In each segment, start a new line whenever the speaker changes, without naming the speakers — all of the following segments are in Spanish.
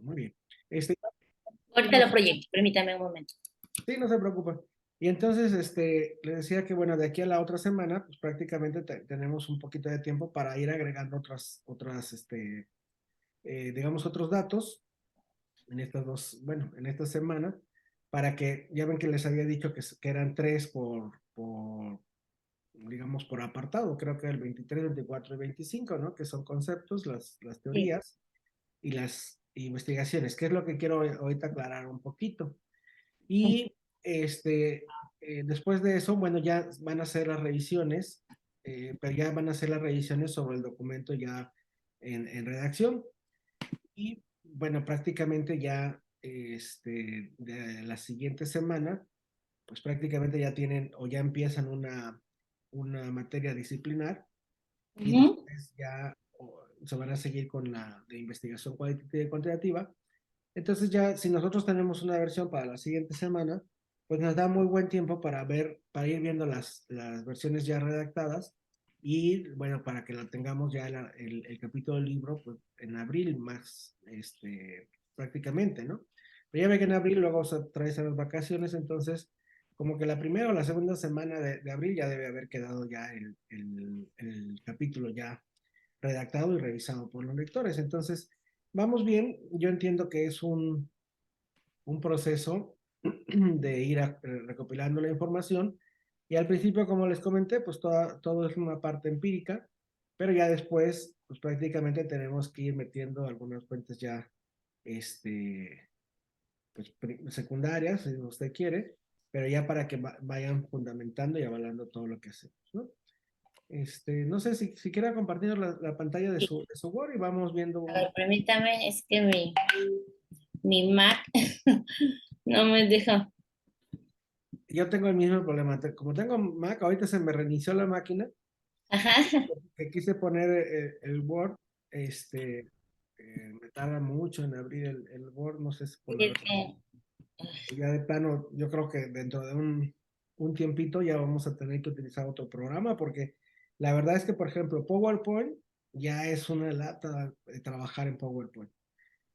Muy bien. Este,
Ahorita lo proyecto, permítame un momento.
sí, no se preocupe. Y entonces, le decía que, bueno, de aquí a la otra semana, pues prácticamente tenemos un poquito de tiempo para ir agregando digamos, otros datos en estas dos, bueno, en esta semana, para que, ya ven que les había dicho que eran tres digamos, por apartado, creo que el 23, 24 y 25, ¿no? Que son conceptos, las
Sí.
teorías y las investigaciones, que es lo que quiero ahorita aclarar un poquito. Y después de eso, bueno, ya van a hacer las revisiones, pero ya van a hacer las revisiones sobre el documento ya en redacción. Y bueno, prácticamente ya de la siguiente semana, pues prácticamente ya tienen o ya empiezan una materia disciplinar y
Ujú.
después ya se van a seguir con la de investigación cualitativa y cuantitativa. Entonces ya, si nosotros tenemos una versión para la siguiente semana, pues nos da muy buen tiempo para ver, para ir viendo las versiones ya redactadas y bueno, para que la tengamos ya el capítulo del libro pues, en abril más, prácticamente, ¿no? Pero ya ve que en abril luego se trae las vacaciones, entonces como que la primera o la segunda semana de abril ya debe haber quedado ya el capítulo ya redactado y revisado por los lectores. Entonces, vamos bien. Yo entiendo que es un proceso de ir recopilando la información. Y al principio, como les comenté, pues todo es una parte empírica, pero ya después, pues prácticamente tenemos que ir metiendo algunas fuentes ya, este, pues secundarias, si usted quiere, pero ya para que vayan fundamentando y avalando todo lo que hacemos, ¿no? No sé si quiera compartir la pantalla
Sí.
de su Word y vamos viendo
A ver, permítame, es que mi Mac no me deja.
yo tengo el mismo problema. Como tengo Mac, ahorita se me reinició la máquina,
Ajá.
que quise poner el Word, este, me tarda mucho en abrir el Word, no sé si por
Sí,
la
es
razón.
que,
Ya de plano, yo creo que dentro de un tiempito ya vamos a tener que utilizar otro programa, porque la verdad es que, por ejemplo, PowerPoint ya es una lata de trabajar en PowerPoint.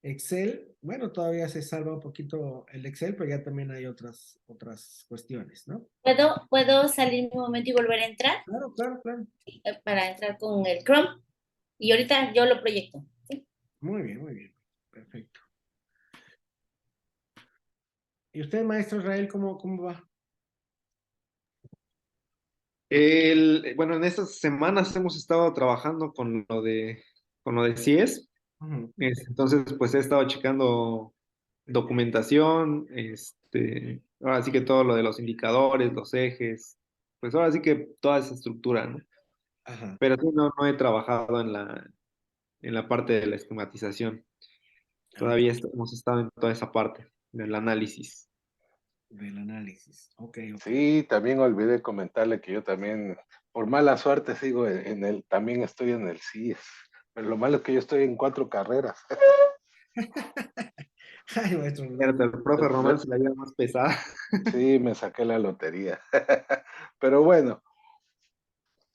Excel, bueno, todavía se salva un poquito el Excel, pero ya también hay otras cuestiones, ¿no?
¿puedo salir un momento y volver a entrar?
Claro, claro, claro.
Para entrar con el Chrome. Y ahorita yo lo proyecto. ¿Sí?
Muy bien, muy bien. Perfecto. ¿Y usted, maestro Israel, cómo va?
Bueno, en estas semanas hemos estado trabajando con lo de CIES.
Ujú.
Entonces, pues he estado checando documentación, ahora sí que todo lo de los indicadores, los ejes, pues ahora sí que toda esa estructura, ¿no?
Ajá,
Pero sí, no he trabajado en la parte de la esquematización.
ok,
Todavía hemos estado en toda esa parte del análisis.
del análisis. Ok, ok.
Sí, también olvidé comentarle que yo también, por mala suerte, sigo también estoy en el CIES. Pero lo malo es que yo estoy en 4 carreras.
Ay, maestro,
Pero el profe Román se la lleva más pesada.
Sí, me saqué la lotería. Pero bueno,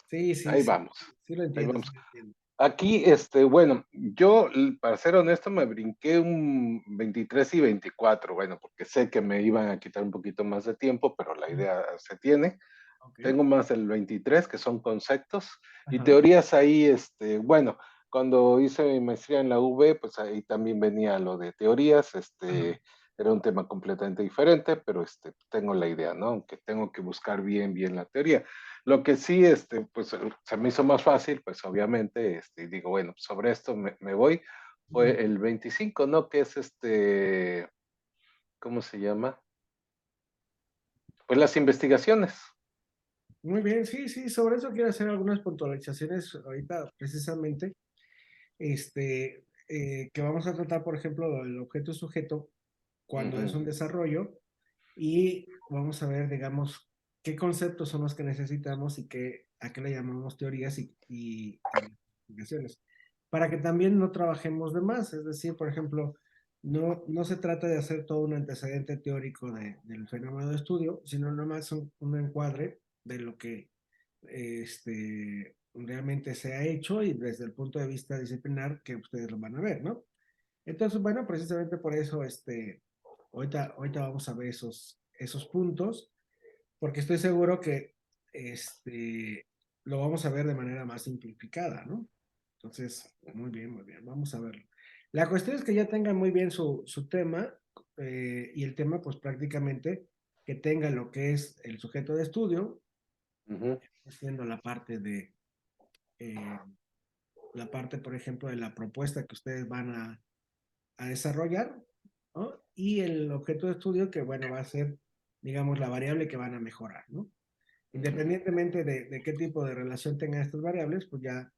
sí, sí,
ahí
sí,
vamos,
sí lo
ahí
entiendo, sí
vamos.
lo entiendo.
Aquí, bueno, yo, para ser honesto, me brinqué un 23 y 24, bueno, porque sé que me iban a quitar un poquito más de tiempo, pero la
Mm,
idea se tiene.
ok,
Tengo más el 23, que son conceptos, y
ajá,
teorías ahí, bueno, cuando hice mi maestría en la UV, pues ahí también venía lo de teorías,
ajá.
era un tema completamente diferente, pero tengo la idea, ¿no? Aunque tengo que buscar bien la teoría. Lo que sí, pues se me hizo más fácil, pues obviamente, y digo, bueno, sobre esto me voy,
Ujú.
fue el 25, ¿no? Que es ¿cómo se llama? Pues las investigaciones.
Muy bien, sí, sí, sobre eso quiero hacer algunas puntualizaciones ahorita, precisamente, que vamos a tratar, por ejemplo, el objeto sujeto cuando es
Ujú.
un desarrollo y vamos a ver, digamos, qué conceptos son los que necesitamos y a qué le llamamos teorías y explicaciones. Para que también no trabajemos de más, es decir, por ejemplo, no se trata de hacer todo un antecedente teórico del fenómeno de estudio, sino nomás un encuadre de lo que realmente se ha hecho y desde el punto de vista disciplinar que ustedes lo van a ver, ¿no? Entonces, bueno, precisamente por eso, ahorita vamos a ver esos puntos, porque estoy seguro que, lo vamos a ver de manera más simplificada, ¿no? Entonces, muy bien, vamos a verlo. La cuestión es que ya tengan muy bien su tema, y el tema, pues prácticamente que tenga lo que es el sujeto de estudio,
Ujú.
haciendo eh, la parte, por ejemplo, de la propuesta que ustedes van a desarrollar, ¿no? Y el objeto de estudio que, bueno, va a ser, digamos, la variable que van a mejorar, ¿no? Independientemente de qué tipo de relación tengan estas variables, pues ya,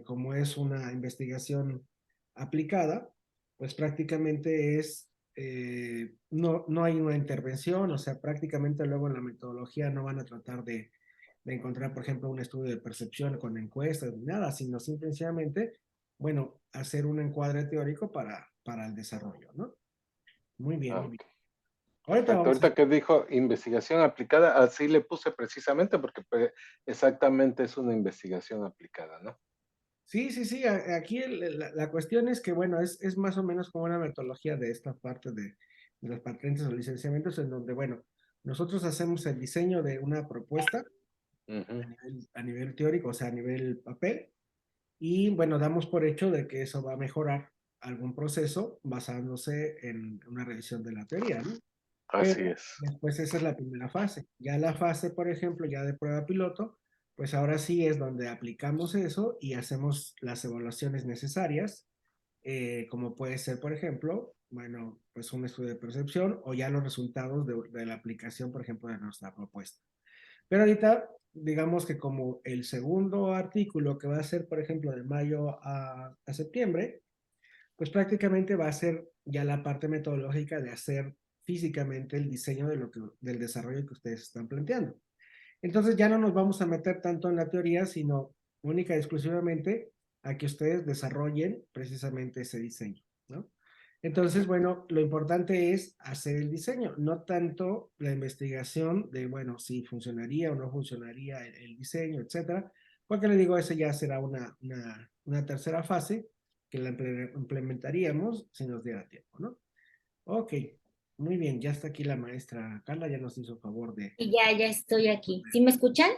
como es una investigación aplicada, pues prácticamente no hay una intervención, o sea, prácticamente luego en la metodología no van a tratar de encontrar, por ejemplo, un estudio de percepción con encuestas ni nada, sino simplemente, bueno, hacer un encuadre teórico para el desarrollo, ¿no? Muy bien,
Ah,
muy bien.
ok.
Ahorita
Perfecto.
vamos a...
Ahorita que dijo investigación aplicada, así le puse precisamente porque pues, exactamente es una investigación aplicada, ¿no?
Sí, sí, sí, aquí la cuestión es que, bueno, es más o menos como una metodología de esta parte de las patentes o licenciamientos, en donde, bueno, nosotros hacemos el diseño de una propuesta
Ujú.
a nivel teórico, o sea, a nivel papel, y bueno, damos por hecho de que eso va a mejorar algún proceso basándose en una revisión de la teoría, ¿no?
Así
Pero
es.
después esa es la primera fase. Ya la fase, por ejemplo, ya de prueba piloto, pues ahora sí es donde aplicamos eso y hacemos las evaluaciones necesarias, como puede ser, por ejemplo, bueno, pues un estudio de percepción o ya los resultados de la aplicación, por ejemplo, de nuestra propuesta. Pero ahorita, digamos que como el segundo artículo que va a ser, por ejemplo, de mayo a septiembre, pues prácticamente va a ser ya la parte metodológica de hacer físicamente el diseño del desarrollo que ustedes están planteando. Entonces ya no nos vamos a meter tanto en la teoría, sino única y exclusivamente a que ustedes desarrollen precisamente ese diseño, ¿no? Entonces, bueno, lo importante es hacer el diseño, no tanto la investigación de, bueno, si funcionaría o no funcionaría el diseño, etcétera, porque le digo, ese ya será una tercera fase que la implementaríamos si nos diera tiempo, ¿no? Ok, muy bien, ya está aquí la maestra Carla, ya nos hizo favor de...
Y ya estoy aquí. ¿Sí me escuchan?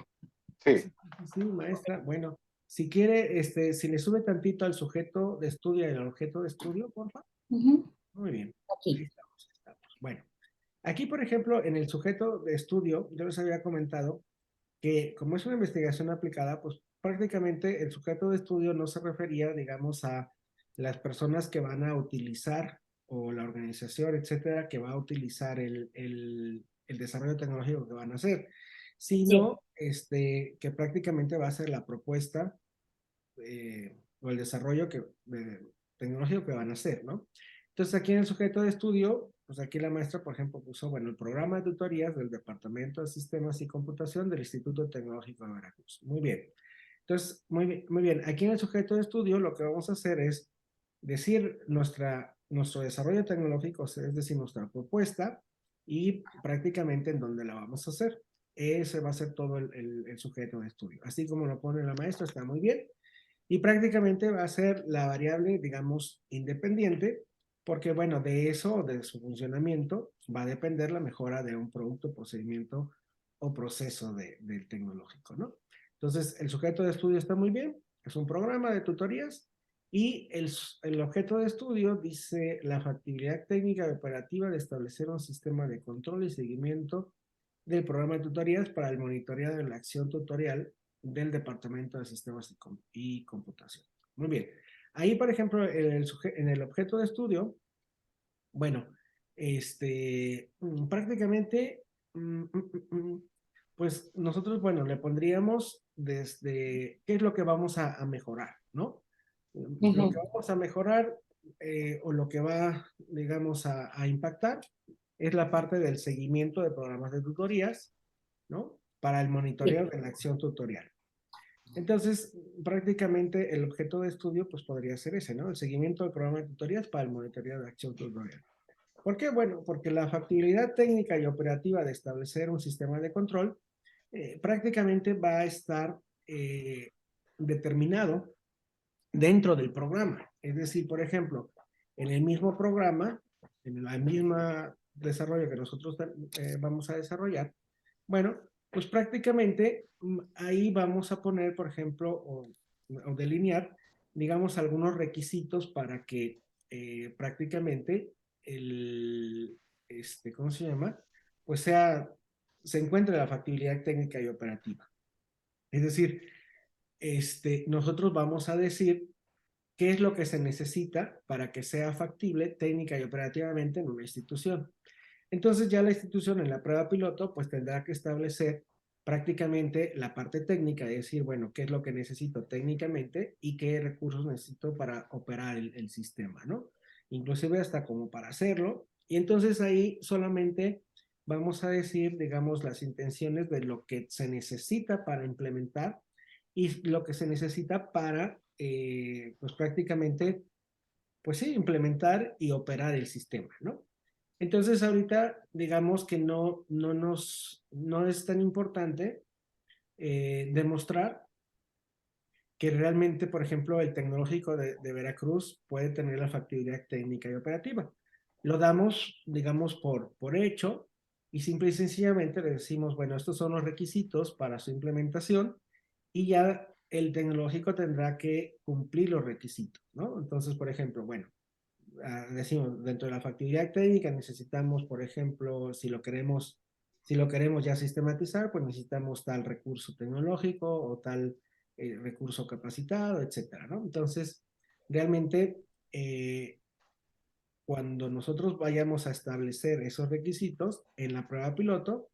Sí,
Sí, sí, sí, maestra. Bueno, si quiere, si le sube tantito al sujeto de estudio y al objeto de estudio, por favor.
Ujú.
Muy bien. Ahí
Aquí.
estamos, ahí estamos. Bueno, aquí, por ejemplo, en el sujeto de estudio, yo les había comentado que como es una investigación aplicada, pues prácticamente el sujeto de estudio no se refería, digamos, a las personas que van a utilizar o la organización, etcétera, que va a utilizar el desarrollo tecnológico que van a hacer,
Sí,
sino que prácticamente va a ser la propuesta, o el desarrollo tecnológico que van a hacer, ¿no? Entonces aquí en el sujeto de estudio, pues aquí la maestra, por ejemplo, puso, bueno, el programa de tutorías del Departamento de Sistemas y Computación del Instituto Tecnológico de Veracruz. Muy bien. Entonces, muy bien, muy bien. Aquí en el sujeto de estudio lo que vamos a hacer es decir nuestro desarrollo tecnológico, es decir, nuestra propuesta y prácticamente en dónde la vamos a hacer. Ese va a ser todo el sujeto de estudio. Así como lo pone la maestra, está muy bien. Y prácticamente va a ser la variable, digamos, independiente, porque bueno, de eso, de su funcionamiento, va a depender la mejora de un producto, procedimiento o proceso del tecnológico, ¿no? Entonces, el sujeto de estudio está muy bien, es un programa de tutorías y el objeto de estudio dice la factibilidad técnica y operativa de establecer un sistema de control y seguimiento del programa de tutorías para el monitoreo de la acción tutorial del Departamento de Sistemas y Computación. Muy bien. Ahí, por ejemplo, en el objeto de estudio, bueno, prácticamente, pues nosotros, bueno, le pondríamos desde qué es lo que vamos a mejorar, ¿no? Lo que
ujú.
vamos a mejorar, o lo que va, digamos, a impactar es la parte del seguimiento de programas de tutorías, ¿no? Para el
Sí.
monitoreo de la acción tutorial. Entonces, prácticamente el objeto de estudio pues podría ser ese, ¿no? El seguimiento del programa de tutorías para el monitoreo de acción tutorial. ¿Por qué? Bueno, porque la factibilidad técnica y operativa de establecer un sistema de control prácticamente va a estar determinado dentro del programa. Es decir, por ejemplo, en el mismo programa, en la misma desarrollo que nosotros vamos a desarrollar, bueno, pues prácticamente ahí vamos a poner, por ejemplo, o delinear, digamos, algunos requisitos para que prácticamente ¿cómo se llama? Pues se encuentre la factibilidad técnica y operativa. Es decir, nosotros vamos a decir qué es lo que se necesita para que sea factible técnica y operativamente en una institución. Entonces ya la institución en la prueba piloto pues tendrá que establecer prácticamente la parte técnica, es decir, bueno, qué es lo que necesito técnicamente y qué recursos necesito para operar el sistema, ¿no? Inclusive hasta como para hacerlo. Y entonces ahí solamente vamos a decir, digamos, las intenciones de lo que se necesita para implementar y lo que se necesita para, pues prácticamente, pues sí, implementar y operar el sistema, ¿no? Entonces ahorita digamos que no es tan importante demostrar que realmente, por ejemplo, el tecnológico de Veracruz puede tener la factibilidad técnica y operativa. Lo damos, digamos, por hecho y simple y sencillamente le decimos, bueno, estos son los requisitos para su implementación y ya el tecnológico tendrá que cumplir los requisitos, ¿no? Entonces, por ejemplo, bueno, decimos, dentro de la factibilidad técnica necesitamos, por ejemplo, si lo queremos ya sistematizar, pues necesitamos tal recurso tecnológico o tal recurso capacitado, etcétera, ¿no? Entonces, realmente, cuando nosotros vayamos a establecer esos requisitos en la prueba piloto,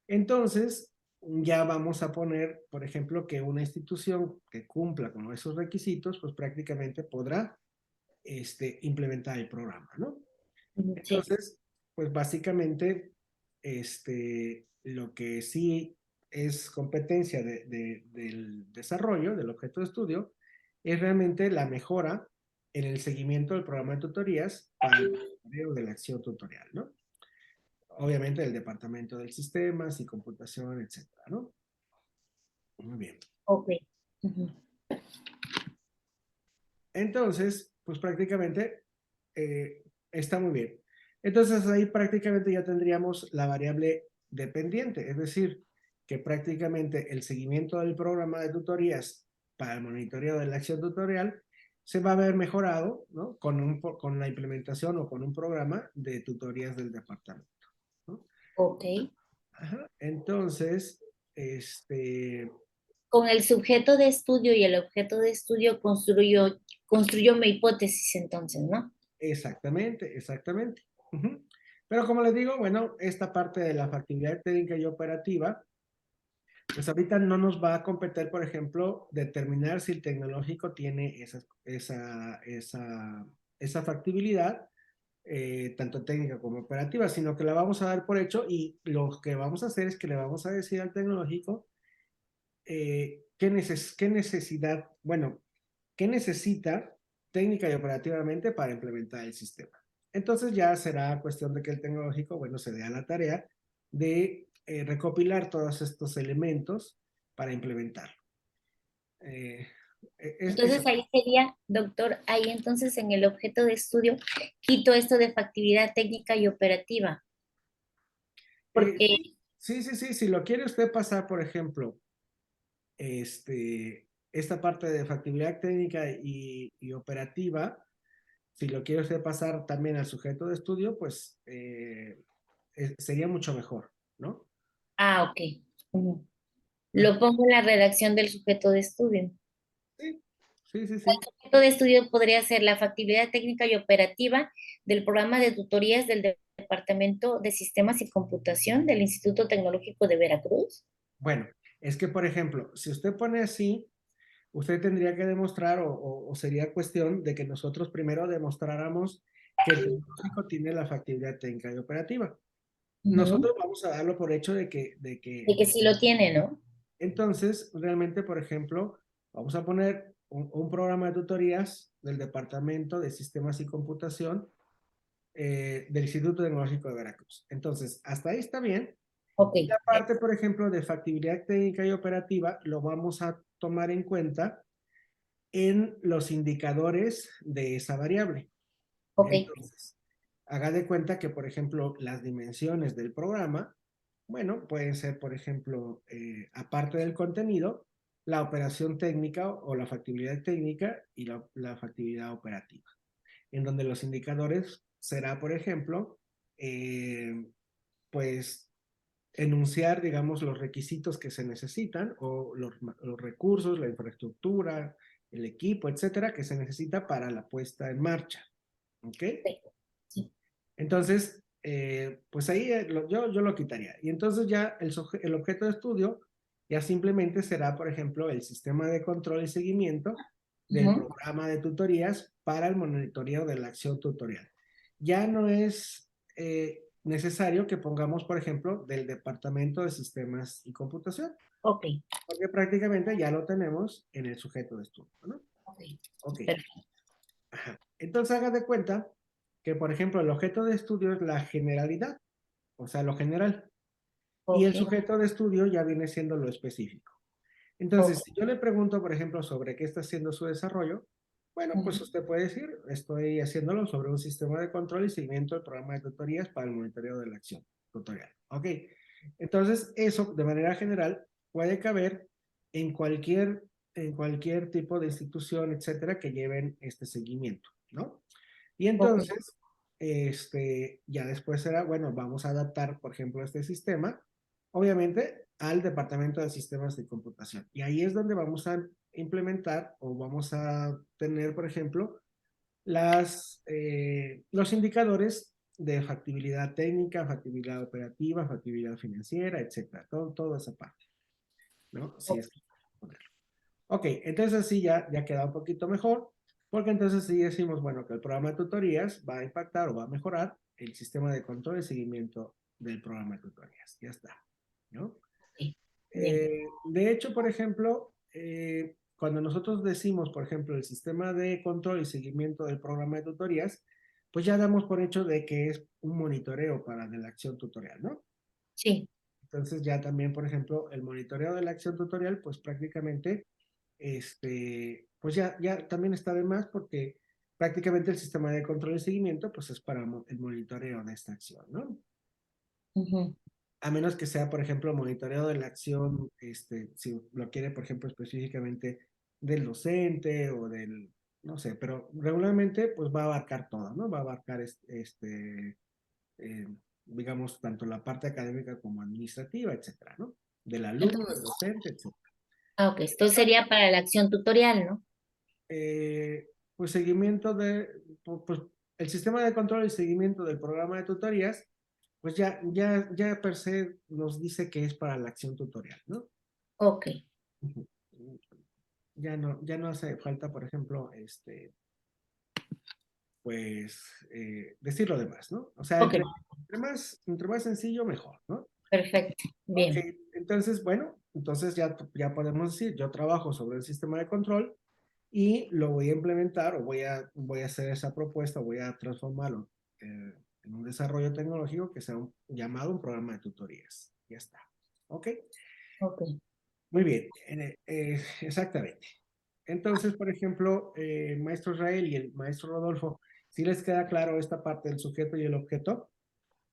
entonces ya vamos a poner, por ejemplo, que una institución que cumpla con esos requisitos, pues prácticamente podrá implementar el programa, ¿no?
Sí.
Entonces, pues básicamente, lo que sí es competencia del desarrollo del objeto de estudio es realmente la mejora en el seguimiento del programa de tutorías para el desarrollo de la acción tutorial, ¿no? Obviamente el departamento del sistemas y computación, etcétera, ¿no? Muy bien.
Ok. Ujú.
Entonces, pues prácticamente está muy bien. Entonces ahí prácticamente ya tendríamos la variable dependiente, es decir, que prácticamente el seguimiento del programa de tutorías para el monitoreo de la acción tutorial se va a ver mejorado, ¿no? Con la implementación o con un programa de tutorías del departamento, ¿no?
Ok.
Ajá. Entonces,
Con el sujeto de estudio y el objeto de estudio construyo mi hipótesis entonces, ¿no?
exactamente, exactamente. Ujú. Pero como les digo, bueno, esta parte de la factibilidad técnica y operativa, pues ahorita no nos va a competir, por ejemplo, determinar si el tecnológico tiene esa factibilidad, tanto técnica como operativa, sino que la vamos a dar por hecho y lo que vamos a hacer es que le vamos a decir al tecnológico qué necesidad, bueno, qué necesita técnica y operativamente para implementar el sistema. Entonces ya será cuestión de que el tecnológico, bueno, se dé a la tarea de recopilar todos estos elementos para implementarlo. Eh,
Entonces ahí sería, doctor, ahí entonces en el objeto de estudio quito esto de factibilidad técnica y operativa, porque,
sí, sí, sí, si lo quiere usted pasar, por ejemplo, esta parte de factibilidad técnica y operativa, si lo quiere usted pasar también al sujeto de estudio, pues sería mucho mejor, ¿no?
ok. Ujú.
Ajá.
Lo pongo en la redacción del sujeto de estudio.
Sí, sí, sí, sí.
El sujeto de estudio podría ser la factibilidad técnica y operativa del programa de tutorías del Departamento de Sistemas y Computación del Instituto Tecnológico de Veracruz.
Bueno, es que, por ejemplo, si usted pone así, usted tendría que demostrar o sería cuestión de que nosotros primero demostráramos que el tecnológico tiene la factibilidad técnica y operativa.
Ujú.
Nosotros vamos a darlo por hecho
De que sí lo tiene, ¿no?
entonces, realmente, por ejemplo, vamos a poner un programa de tutorías del Departamento de Sistemas y Computación del Instituto Tecnológico de Veracruz. Entonces, hasta ahí está bien.
Ok.
Y la parte, por ejemplo, de factibilidad técnica y operativa, lo vamos a tomar en cuenta en los indicadores de esa variable.
Ok,
Entonces, haga de cuenta que, por ejemplo, las dimensiones del programa, bueno, pueden ser, por ejemplo, aparte del contenido, la operación técnica o la factibilidad técnica y la factibilidad operativa, en donde los indicadores será, por ejemplo, pues enunciar, digamos, los requisitos que se necesitan o los recursos, la infraestructura, el equipo, etcétera, que se necesita para la puesta en marcha. ¿Ok?
perfecto. Sí.
Entonces, pues ahí yo lo quitaría. Y entonces ya el objeto de estudio ya simplemente será, por ejemplo, el sistema de control y seguimiento del
Ujú.
programa de tutorías para el monitoreo de la acción tutorial. Ya no es necesario que pongamos, por ejemplo, del Departamento de Sistemas y Computación,
Ok,
porque prácticamente ya lo tenemos en el sujeto de estudio, ¿no?
ok,
Ok.
perfecto.
Ajá. Entonces haga de cuenta que, por ejemplo, el objeto de estudio es la generalidad, o sea, lo general, y el
Ok,
sujeto de estudio ya viene siendo lo específico. Entonces,
ok.
si yo le pregunto, por ejemplo, sobre qué está haciendo su desarrollo, bueno, pues
Ujú.
usted puede decir, estoy haciéndolo sobre un sistema de control y seguimiento del programa de tutorías para el monitoreo de la acción tutorial. Ok, entonces eso de manera general puede caber en cualquier tipo de institución, etcétera, que lleven este seguimiento, ¿no? Y
Ok,
entonces, ya después será, bueno, vamos a adaptar, por ejemplo, este sistema, obviamente, al departamento de sistemas de computación. Y ahí es donde vamos a implementar o vamos a tener, por ejemplo, los indicadores de factibilidad técnica, factibilidad operativa, factibilidad financiera, etcétera. Toda esa parte, ¿no? Si
ok,
es que ponerlo. Ok, entonces sí, ya queda un poquito mejor, porque entonces sí decimos, bueno, que el programa de tutorías va a impactar o va a mejorar el sistema de control y seguimiento del programa de tutorías. Ya está, ¿no?
ok. Bien.
De hecho, por ejemplo, cuando nosotros decimos, por ejemplo, el sistema de control y seguimiento del programa de tutorías, pues ya damos por hecho de que es un monitoreo para de la acción tutorial, ¿no?
Sí,
Entonces ya también, por ejemplo, el monitoreo de la acción tutorial, pues prácticamente, pues ya también está de más porque prácticamente el sistema de control y seguimiento, pues es para el monitoreo de esta acción, ¿no?
ujú.
A menos que sea, por ejemplo, monitoreo de la acción, si lo quiere, por ejemplo, específicamente del docente o del, no sé, pero regularmente pues va a abarcar todo, ¿no? Va a abarcar eh, digamos, tanto la parte académica como administrativa, etcétera, ¿no? Del alumno, del
Entonces,
docente, etcétera.
ok, esto sería para la acción tutorial, ¿no?
Pues seguimiento pues el sistema de control y seguimiento del programa de tutorías, pues ya per se nos dice que es para la acción tutorial, ¿no?
Ok,
Ujú. Ya no hace falta, por ejemplo, pues decir lo demás, ¿no? O sea,
ok,
entre más sencillo, mejor, ¿no?
perfecto.
Ok,
Bien.
entonces, bueno, entonces ya podemos decir, yo trabajo sobre el sistema de control y lo voy a implementar o voy a hacer esa propuesta, voy a transformarlo en un desarrollo tecnológico que sea llamado un programa de tutorías. Ya está. ¿Ok?
Ok.
Muy bien, exactamente. Entonces, por ejemplo, maestro Israel y el maestro Rodolfo, ¿sí les queda claro esta parte del sujeto y el objeto?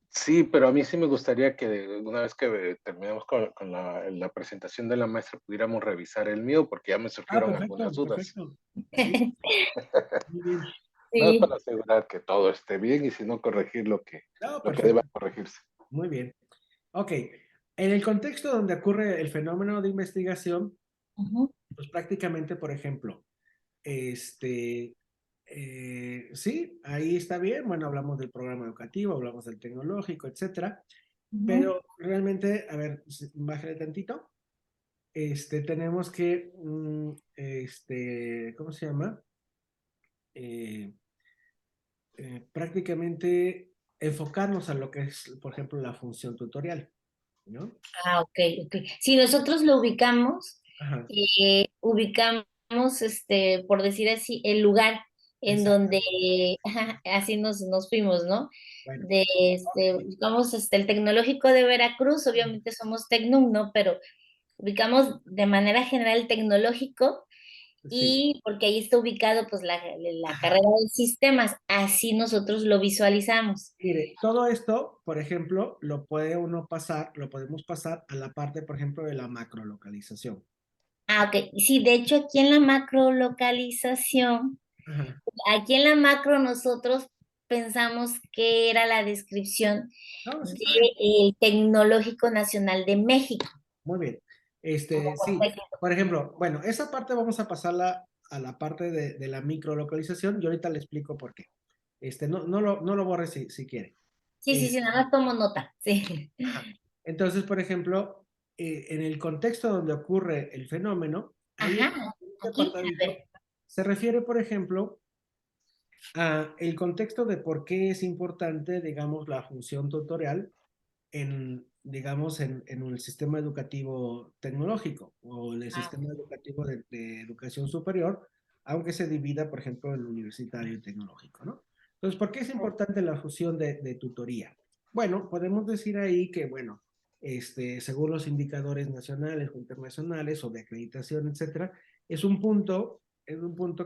Sí, pero a mí sí me gustaría que una vez que terminemos con la presentación de la maestra pudiéramos revisar el mío porque ya me
Ah,
surgieron algunas
perfecto,
dudas.
perfecto. Sí, muy bien.
Nada más
Sí,
para asegurar que todo esté bien y si no corregir
No,
lo que deba
perfecto.
corregirse.
Muy bien. Ok. En el contexto donde ocurre el fenómeno de investigación,
ujú,
pues prácticamente, por ejemplo, sí, ahí está bien. Bueno, hablamos del programa educativo, hablamos del tecnológico, etcétera.
ujú.
Pero realmente, a ver, bájale tantito. Tenemos que, ¿cómo se llama? Eh, prácticamente enfocarnos a lo que es, por ejemplo, la función tutorial, ¿no?
Ah, ok, ok. Si nosotros lo ubicamos,
Ajá,
ubicamos, por decir así, el lugar en donde,
exactamente.
ajá, así nos fuimos, ¿no?
Bueno,
Ubicamos, el Tecnológico de Veracruz, obviamente somos Tecnum, ¿no? Pero ubicamos de manera general el Tecnológico
Sí.
Y porque ahí está ubicado pues la
Ajá.
carrera de sistemas, así nosotros lo visualizamos.
Mire, todo esto, por ejemplo, lo puede uno pasar, lo podemos pasar a la parte, por ejemplo, de la macrolocalización.
Ah, ok. Sí, de hecho aquí en la macrolocalización,
Ajá.
aquí en la macro nosotros pensamos que era la descripción
No, sí está bien.
del Tecnológico Nacional de México.
Muy bien.
Como
Sí,
concepto.
por ejemplo, bueno, esa parte vamos a pasarla a la parte de la microlocalización y ahorita le explico por qué. No lo borre si quiere.
Sí, sí, sí,
Este,
nada más tomo nota. Sí.
ajá. Entonces, por ejemplo, en el contexto donde ocurre el fenómeno, ahí en
Ajá,
este
aquí, a
apartadito
ver.
se refiere, por ejemplo, el contexto de por qué es importante, digamos, la función tutorial digamos, en el sistema educativo tecnológico o en el
Ah,
sistema educativo de educación superior, aunque se divida, por ejemplo, en universitario y tecnológico, ¿no? Entonces, ¿por qué es importante la fusión de tutoría? Bueno, podemos decir ahí que, bueno, según los indicadores nacionales o internacionales o de acreditación, etcétera, es un punto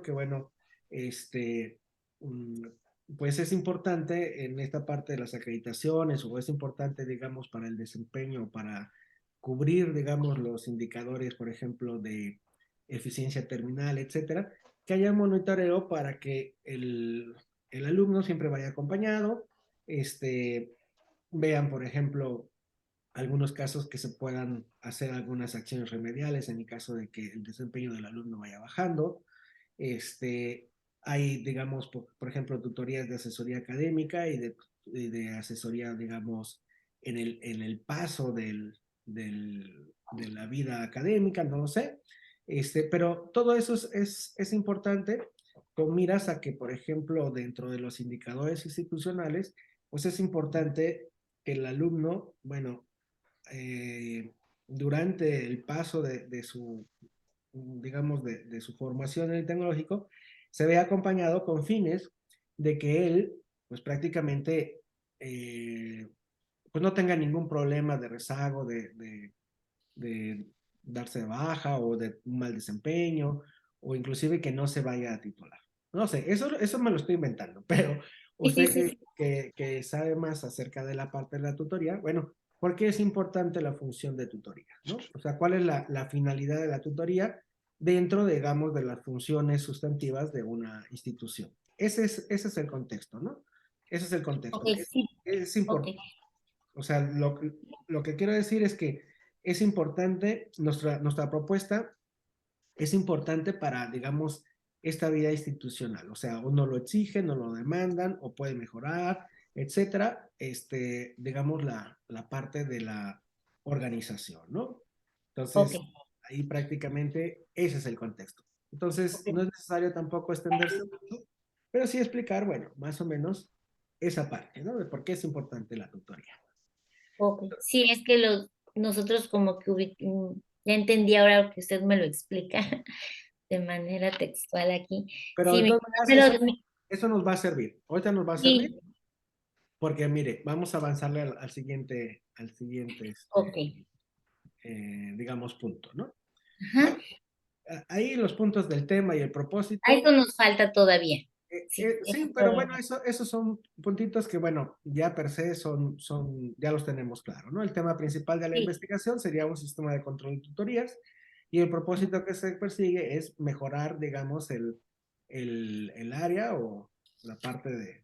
que, bueno, este, um, pues es importante en esta parte de las acreditaciones o es importante, digamos, para el desempeño, para cubrir, digamos, los indicadores, por ejemplo, de eficiencia terminal, etcétera, que haya monitoreo para que el alumno siempre vaya acompañado, vean, por ejemplo, algunos casos que se puedan hacer algunas acciones remediales en el caso de que el desempeño del alumno vaya bajando. Hay, digamos, por ejemplo, tutorías de asesoría académica y de asesoría, digamos, en el paso de la vida académica, no lo sé. Pero todo eso es importante con miras a que, por ejemplo, dentro de los indicadores institucionales, pues es importante que el alumno, bueno, durante el paso de su, digamos, de su formación en el tecnológico, se ve acompañado con fines de que él, pues prácticamente, pues no tenga ningún problema de rezago, de darse de baja o de un mal desempeño, o inclusive que no se vaya a titular. No sé, eso me lo estoy inventando, pero
sí, sí,
usted
sí, sí.
que sabe más acerca de la parte de la tutoría, bueno, ¿por qué es importante la función de tutoría? ¿No? O sea, ¿cuál es la finalidad de la tutoría dentro, digamos, de las funciones sustantivas de una institución? Ese es el contexto, ¿no? Ese es el
Ok,
contexto.
sí,
Es
ok.
importante. O sea, lo que quiero decir es que es importante, nuestra propuesta es importante para, digamos, esta vida institucional. O sea, o no lo exigen, no lo demandan, o puede mejorar, etcétera. Digamos, la parte de la organización, ¿no?
Ok.
Entonces, ahí prácticamente ese es el contexto. Entonces,
Ok.
no es necesario tampoco extenderse mucho, pero sí explicar, bueno, más o menos esa parte, ¿no? De por qué es importante la tutoría.
Ok. Sí, es que nosotros como que ya entendí ahora que usted me lo explica de manera textual aquí.
Pero
Sí,
de todas maneras,
pero
eso nos va a servir. Ahorita nos va a servir
sí,
porque, mire, vamos a avanzarle al siguiente,
ok.
digamos, punto, ¿no?
Ajá.
Bueno, ahí los puntos del tema y el
A
propósito.
eso nos falta todavía. Sí, eso
Sí, pero bueno,
todavía.
esos son puntitos que, bueno, ya per se ya los tenemos claro, ¿no? El tema principal de la
Sí.
investigación sería un sistema de control de tutorías y el propósito que se persigue es mejorar, digamos, el área o la parte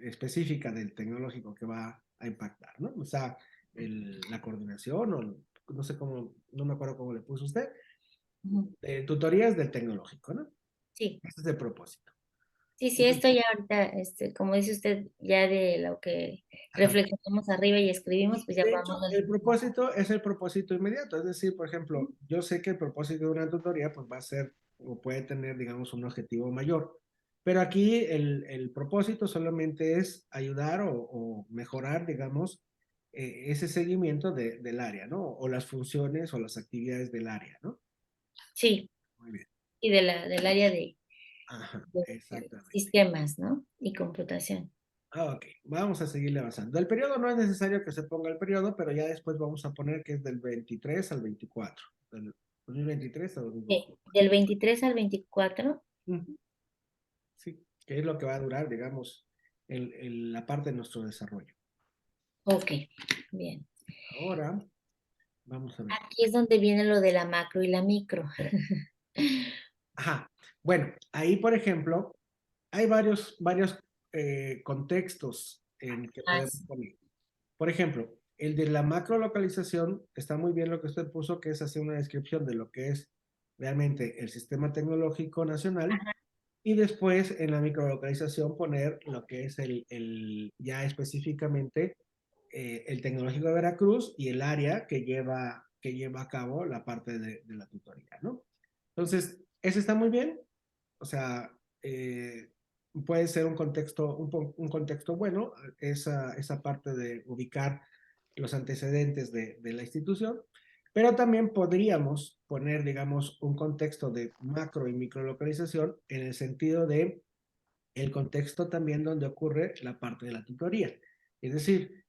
específica del tecnológico que va a impactar, ¿no? O sea, la coordinación o no sé cómo, no me acuerdo cómo le puso usted,
Ujú.
tutorías del tecnológico, ¿no?
Sí.
Ese es el propósito.
Sí, sí,
Entonces,
esto ya ahorita, como dice usted, ya de lo que
ajá.
reflexionamos arriba y escribimos, pues ya
De hecho,
vamos a...
el propósito es el propósito inmediato, es decir, por ejemplo, yo sé que el propósito de una tutoría pues va a ser o puede tener, digamos, un objetivo mayor, pero aquí el propósito solamente es ayudar o mejorar, digamos, ese seguimiento del área, ¿no? O las funciones o las actividades del área, ¿no?
Sí,
Muy bien.
y del área
Ajá,
de
exactamente.
sistemas, ¿no? Y computación.
Ok, vamos a seguirle avanzando. El periodo no es necesario que se ponga el periodo, pero ya después vamos a poner que es del 23 al 24. 2023 o 2024.
Del 23 al 24.
Ujú. Sí, que es lo que va a durar, digamos, la parte de nuestro desarrollo.
Ok, bien.
Ahora, vamos a ver.
Aquí es donde viene lo de la macro y la micro.
Ajá. Bueno, ahí, por ejemplo, hay varios contextos en que
Ah,
podemos
sí.
poner. Por ejemplo, el de la macrolocalización está muy bien lo que usted puso, que es hacer una descripción de lo que es realmente el sistema tecnológico nacional y después en la microlocalización poner lo que es ya específicamente el tecnológico de Veracruz y el área que lleva a cabo la parte de la tutoría, ¿no? Entonces, ese está muy bien, o sea, puede ser un contexto bueno, esa parte de ubicar los antecedentes de la institución, pero también podríamos poner, digamos, un contexto de macro y microlocalización en el sentido de el contexto también donde ocurre la parte de la tutoría. Es decir,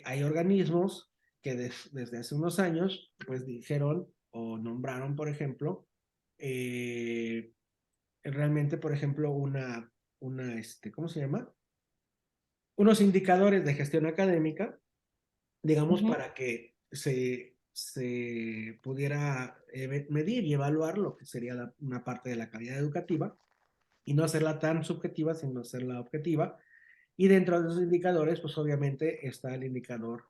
hay organismos que desde hace unos años, pues dijeron o nombraron, por ejemplo, realmente, por ejemplo, ¿cómo se llama? Unos indicadores de gestión académica, digamos,
Ujú.
para que se pudiera medir y evaluar lo que sería una parte de la calidad educativa y no hacerla tan subjetiva, sino hacerla objetiva. Y dentro de esos indicadores, pues obviamente está el indicador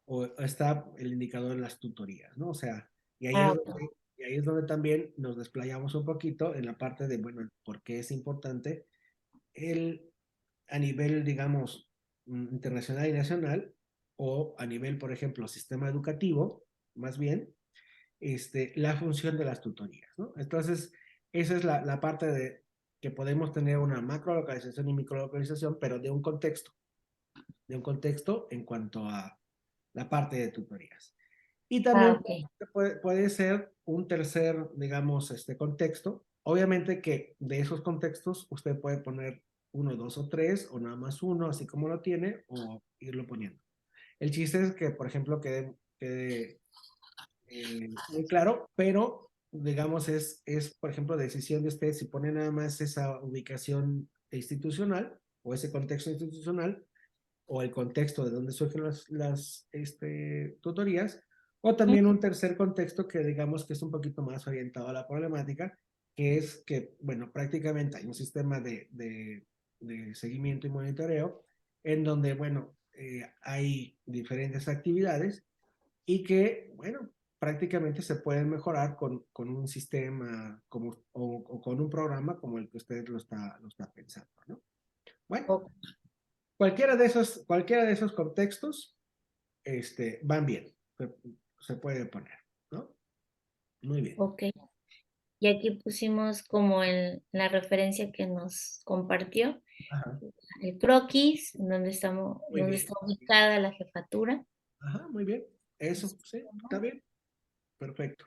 de las tutorías, ¿no? O sea, y ahí
Ah,
es
ok.
donde, y ahí es donde también nos desplayamos un poquito en la parte de, bueno, por qué es importante el, a nivel, digamos, internacional y nacional, o a nivel, por ejemplo, sistema educativo, más bien, la función de las tutorías, ¿no? Entonces, esa es la parte de que podemos tener una macrolocalización y microlocalización, pero de un contexto en cuanto a la parte de tutorías. Y
Ah,
también
ok.
puede ser un tercer, digamos, contexto. Obviamente que de esos contextos usted puede poner uno, dos o tres, o nada más uno, así como lo tiene, o irlo poniendo. El chiste es que, por ejemplo, quede muy claro, pero digamos por ejemplo, decisión de usted si pone nada más esa ubicación institucional o ese contexto institucional o el contexto de donde surgen las tutorías, o también un tercer contexto que digamos que es un poquito más orientado a la problemática, que es que, bueno, prácticamente hay un sistema de seguimiento y monitoreo en donde, bueno, hay diferentes actividades y que, bueno, prácticamente se pueden mejorar con un sistema o con un programa como el que usted lo está pensando, ¿no? Bueno,
Ok.
cualquiera de esos contextos van bien, se puede poner, ¿no? Muy bien.
Ok. Y aquí pusimos como la referencia que nos compartió,
Ajá,
el croquis,
muy
donde
bien.
está ubicada la jefatura,
Ajá, muy bien. Eso, sí, está bien. Perfecto.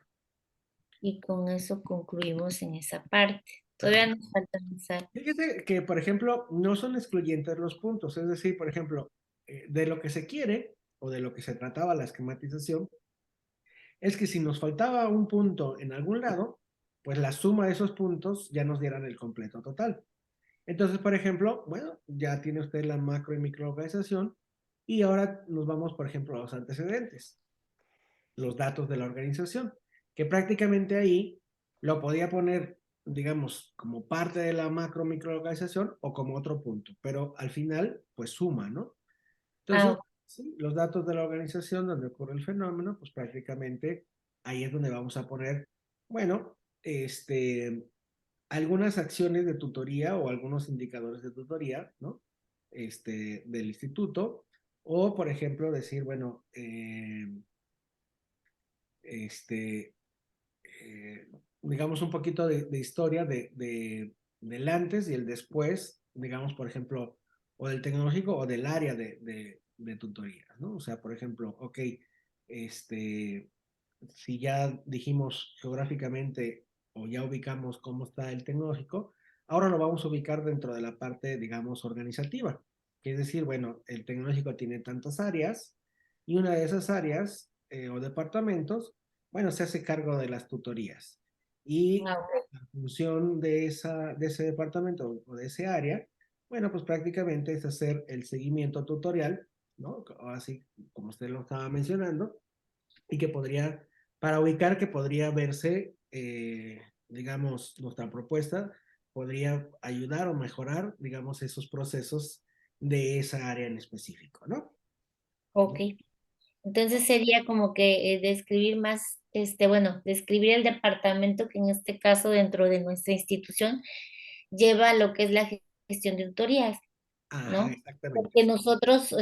y con eso concluimos en esa parte.
Ajá.
Todavía nos falta avanzar.
Fíjese que, por ejemplo, no son excluyentes los puntos, es decir, por ejemplo, de lo que se quiere o de lo que se trataba la esquematización, es que si nos faltaba un punto en algún lado, pues la suma de esos puntos ya nos dieran el completo total. Entonces, por ejemplo, bueno, ya tiene usted la macro y microorganización y ahora nos vamos, por ejemplo, a los antecedentes, los datos de la organización, que prácticamente ahí lo podía poner, digamos, como parte de la macro microorganización o como otro punto, pero al final, pues suma, ¿no?
Ah,
Entonces, sí, los datos de la organización donde ocurre el fenómeno, pues prácticamente ahí es donde vamos a poner, bueno, algunas acciones de tutoría o algunos indicadores de tutoría, ¿no? Del instituto, o por ejemplo decir, bueno, este, eh, digamos un poquito de historia del antes y el después, digamos, por ejemplo, o del tecnológico o del área de tutoría, ¿no? O sea, por ejemplo, ok, este, si ya dijimos geográficamente o ya ubicamos cómo está el tecnológico, ahora lo vamos a ubicar dentro de la parte, digamos, organizativa. Es decir, bueno, el tecnológico tiene tantas áreas y una de esas áreas o departamentos bueno, se hace cargo de las tutorías. Y
Ah, ok.
la función de ese departamento o de ese área, bueno, pues prácticamente es hacer el seguimiento tutorial, ¿no? Así como usted lo estaba mencionando, y que podría, para ubicar que podría verse, digamos, nuestra propuesta podría ayudar o mejorar, digamos, esos procesos de esa área en específico, ¿no?
Ok. Entonces sería como que describir más, bueno, describir el departamento que en este caso dentro de nuestra institución lleva lo que es la gestión de tutorías,
Ajá,
¿no?
exactamente.
Porque nosotros,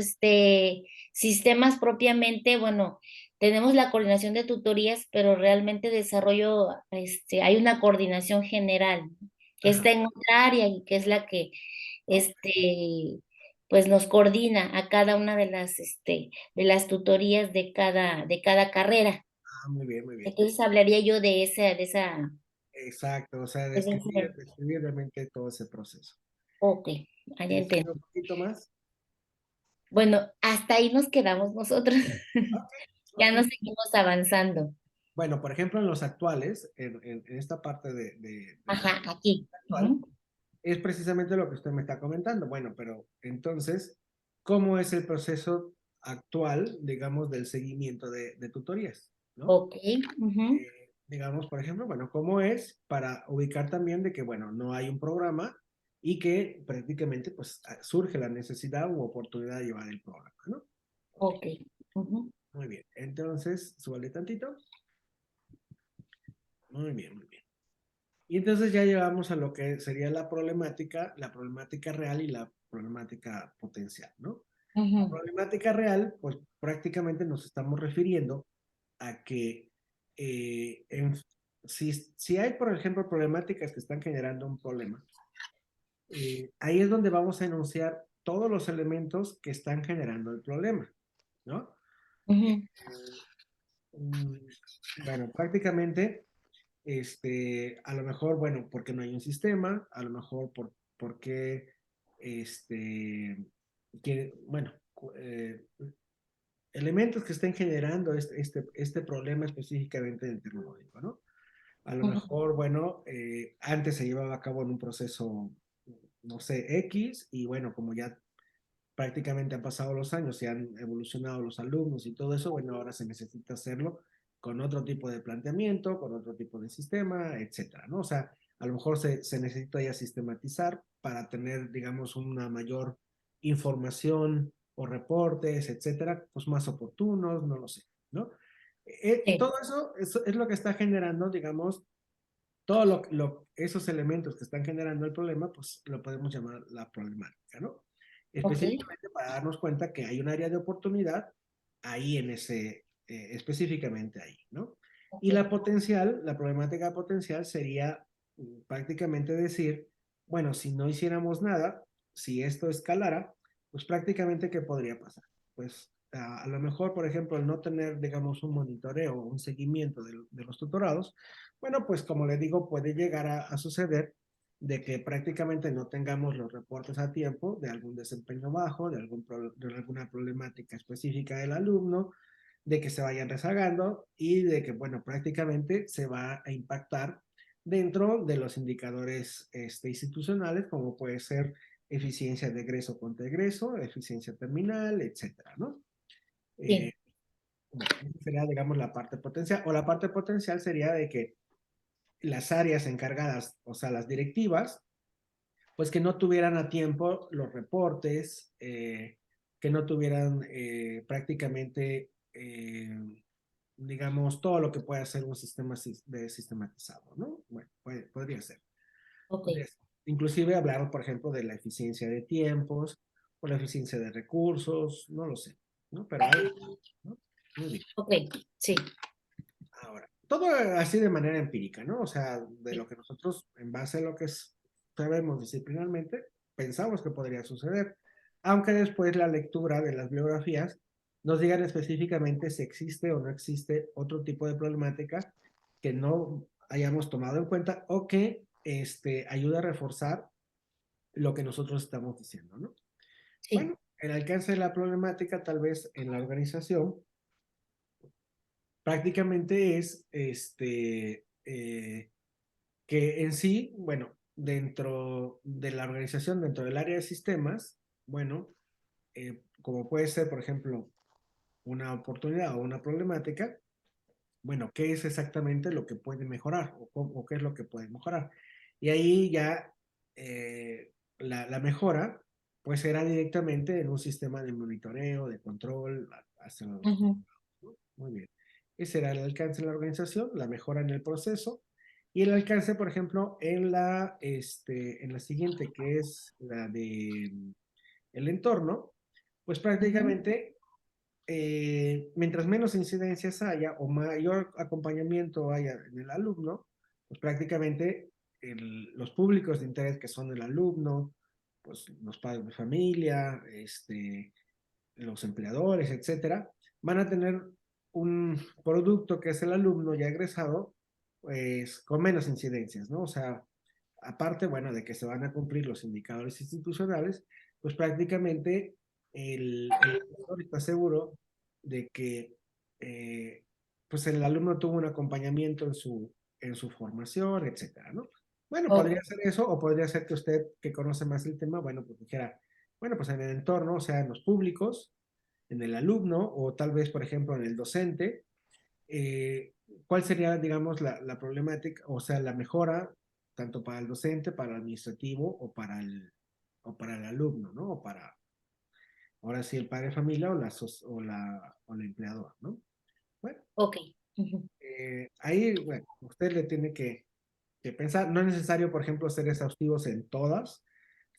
sistemas propiamente, bueno, tenemos la coordinación de tutorías, pero realmente desarrollo, hay una coordinación general, ¿no? Que
Ajá.
está en otra área y que es la que, este, pues nos coordina a cada una de las tutorías de cada carrera.
Ah, muy bien, muy bien.
Entonces hablaría yo
Exacto, o sea,
de ese-
describir realmente todo ese proceso.
ok, ahí
¿Quieres
entiendo.
un poquito más?
Bueno, hasta ahí nos quedamos nosotros.
Ok,
Ya
ok.
no seguimos avanzando.
Bueno, por ejemplo, en los actuales, en esta parte de la
Ajá, aquí.
actual,
Ujú.
es precisamente lo que usted me está comentando. Bueno, pero entonces, ¿cómo es el proceso actual, digamos, del seguimiento de tutorías? ¿No?
Ok. Ujú.
Digamos, por ejemplo, bueno, ¿cómo es para ubicar también de que, bueno, no hay un programa y que prácticamente, pues, surge la necesidad u oportunidad de llevar el programa, ¿no? Ok,
Ok. Ujú.
muy bien. Entonces, súbale tantito. Muy bien, muy bien. Y entonces ya llegamos a lo que sería la problemática real y la problemática potencial, ¿no? La
Ujú.
problemática real, pues prácticamente nos estamos refiriendo a que eh, en- si hay, por ejemplo, problemáticas que están generando un problema, ahí es donde vamos a enunciar todos los elementos que están generando el problema, ¿no?
Ujú.
Mm, bueno, prácticamente a lo mejor, bueno, porque no hay un sistema, a lo mejor porque, este, bueno, elementos que estén generando este problema específicamente del tecnológico, ¿no? A lo
Ujú.
mejor, bueno, antes se llevaba a cabo en un proceso, no sé, X, y bueno, como ya prácticamente han pasado los años y han evolucionado los alumnos y todo eso, bueno, ahora se necesita hacerlo con otro tipo de planteamiento, con otro tipo de sistema, etcétera, ¿no? O sea, a lo mejor se necesita ya sistematizar para tener, digamos, una mayor información o reportes, etcétera, pues más oportunos, no lo sé, ¿no? Y
Sí.
todo eso es lo que está generando, digamos, todo esos elementos que están generando el problema, pues lo podemos llamar la problemática, ¿no?
Ok.
Específicamente para darnos cuenta que hay un área de oportunidad ahí específicamente ahí, ¿no?
Ok.
Y la problemática potencial sería prácticamente decir, bueno, si no hiciéramos nada, si esto escalara, pues prácticamente, ¿qué podría pasar? Pues a lo mejor, por ejemplo, el no tener, digamos, un monitoreo o un seguimiento de los tutorados, bueno, pues como le digo, puede llegar a suceder de que prácticamente no tengamos los reportes a tiempo de algún desempeño bajo, de alguna problemática específica del alumno, de que se vayan rezagando y de que, bueno, prácticamente se va a impactar dentro de los indicadores institucionales, como puede ser eficiencia de egreso contra egreso, eficiencia terminal, etcétera, ¿no? Eh,
Sí.
bueno, esa sería, digamos, la parte potencial, o la parte potencial sería de que las áreas encargadas, o sea, las directivas, pues que no tuvieran a tiempo los reportes, que no tuvieran prácticamente, digamos, todo lo que puede hacer un sistema de sistematizado, ¿no? Bueno, podría ser.
Ok.
Podría ser. Inclusive hablar, por ejemplo, de la eficiencia de tiempos o la eficiencia de recursos, no lo sé, ¿no? Pero algo, ¿no? Muy bien.
Ok. Sí.
Ahora, todo así de manera empírica, ¿no? O sea, de lo que nosotros, en base a lo que sabemos disciplinarmente, pensamos que podría suceder, aunque después la lectura de las biografías nos digan específicamente si existe o no existe otro tipo de problemática que no hayamos tomado en cuenta o que ayude a reforzar lo que nosotros estamos diciendo, ¿no?
Sí.
Bueno, el alcance de la problemática tal vez en la organización prácticamente es que en sí, bueno, dentro de la organización, dentro del área de sistemas, bueno, como puede ser, por ejemplo, una oportunidad o una problemática, bueno, ¿qué es exactamente lo que puede mejorar o qué es lo que puede mejorar? Y ahí ya la mejora, pues será directamente en un sistema de monitoreo, de control, hacia los
Ujú,
¿no? Muy bien. Ese era el alcance de la organización, la mejora en el proceso y el alcance, por ejemplo, en la siguiente, que es la de el entorno, pues
ujú.
prácticamente mientras menos incidencias haya o mayor acompañamiento haya en el alumno, pues prácticamente los públicos de interés que son el alumno, pues los padres de familia, los empleadores, etcétera, van a tener un producto que es el alumno ya egresado, pues con menos incidencias, ¿no? O sea, aparte, bueno, de que se van a cumplir los indicadores institucionales, pues prácticamente el profesor está seguro de que pues el alumno tuvo un acompañamiento en su formación, etcétera, ¿no? Bueno,
Ok,
podría ser eso, o podría ser que usted, que conoce más el tema, bueno, pues dijera, bueno, pues en el entorno, o sea, en los públicos, en el alumno, o tal vez, por ejemplo, en el docente, eh, ¿cuál sería, digamos, la problemática, o sea, la mejora, tanto para el docente, para el administrativo o para el alumno, ¿no? O para, ahora sí, el padre de familia o la empleadora, ¿no? Bueno,
ok. Ujú,
ahí, bueno, usted le tiene que pensar, no es necesario, por ejemplo, ser exhaustivos en todas,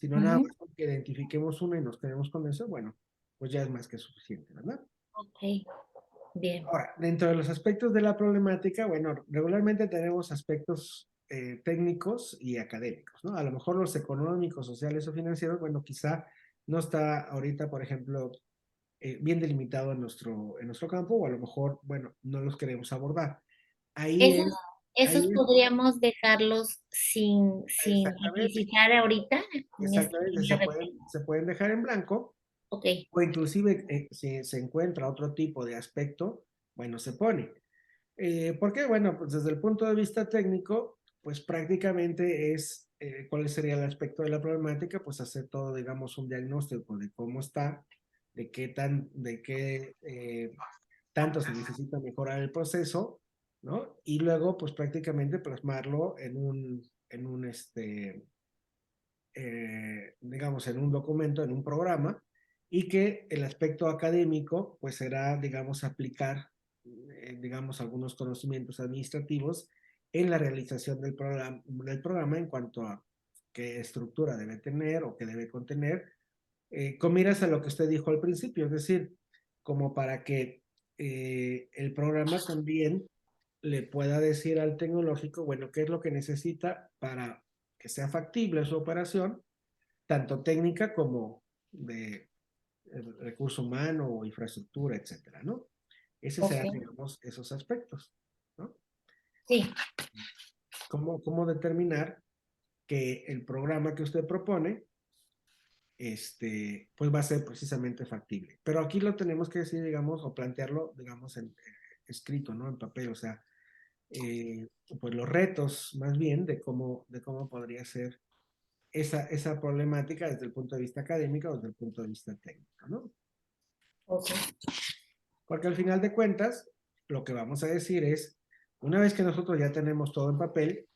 sino nada
ujú.
más con que identifiquemos una y nos quedemos con eso, bueno, pues ya es más que suficiente, ¿verdad?
Ok, bien.
Ahora, dentro de los aspectos de la problemática, bueno, regularmente tenemos aspectos técnicos y académicos, ¿no? A lo mejor los económicos, sociales o financieros, bueno, quizá no está ahorita, por ejemplo, bien delimitado en nuestro campo, o a lo mejor, bueno, no los queremos abordar. Ahí
Esos,
es, ahí
esos
es,
podríamos dejarlos sin
exactamente,
explicitar ahorita en esta
exactamente, se
primera
pueden,
respuesta.
se pueden dejar en blanco,
Ok,
o inclusive si se encuentra otro tipo de aspecto, bueno, se pone. ¿Por qué? Bueno, pues desde el punto de vista técnico, pues prácticamente es, ¿cuál sería el aspecto de la problemática? Pues hacer todo, digamos, un diagnóstico de cómo está, de qué tanto se necesita mejorar el proceso, ¿no? Y luego, pues prácticamente plasmarlo digamos, en un documento, en un programa, y que el aspecto académico, pues será, digamos, aplicar, digamos, algunos conocimientos administrativos en la realización del programa en cuanto a qué estructura debe tener o qué debe contener, con miras a lo que usted dijo al principio, es decir, como para que el programa también le pueda decir al tecnológico, bueno, qué es lo que necesita para que sea factible su operación, tanto técnica como de recurso humano o infraestructura, etcétera, ¿no? Ese
ok.
serán, digamos, esos aspectos, ¿no?
Sí,
¿Cómo determinar que el programa que usted propone, pues va a ser precisamente factible? Pero aquí lo tenemos que decir, digamos, o plantearlo, digamos, escrito, ¿no? En papel, o sea, eh, pues los retos más bien de cómo podría ser esa problemática desde el punto de vista académico o desde el punto de vista técnico, ¿no?
ok.
Porque al final de cuentas, lo que vamos a decir es, una vez que nosotros ya tenemos todo en papel,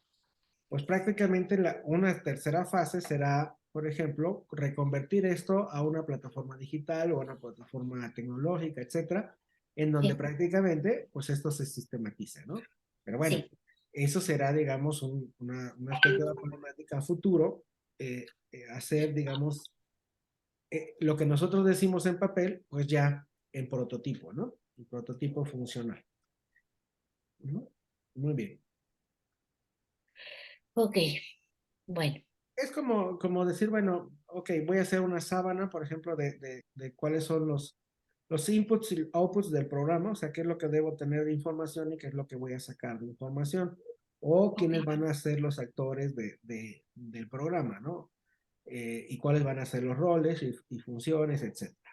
pues prácticamente una tercera fase será, por ejemplo, reconvertir esto a una plataforma digital o a una plataforma tecnológica, etcétera, en donde
Sí,
prácticamente, pues esto se sistematiza, ¿no? Pero bueno,
sí.
eso será, digamos, un aspecto de la problemática a futuro, hacer, digamos, lo que nosotros decimos en papel, pues ya en prototipo, ¿no? En prototipo funcional. Ujú. Muy bien.
Ok, bueno.
Es como decir, bueno, ok, voy a hacer una sábana, por ejemplo, de cuáles son los inputs y outputs del programa, o sea, qué es lo que debo tener de información y qué es lo que voy a sacar de información, o
Ok,
quiénes van a ser los actores del programa, ¿no? Y cuáles van a ser los roles y funciones, etcétera.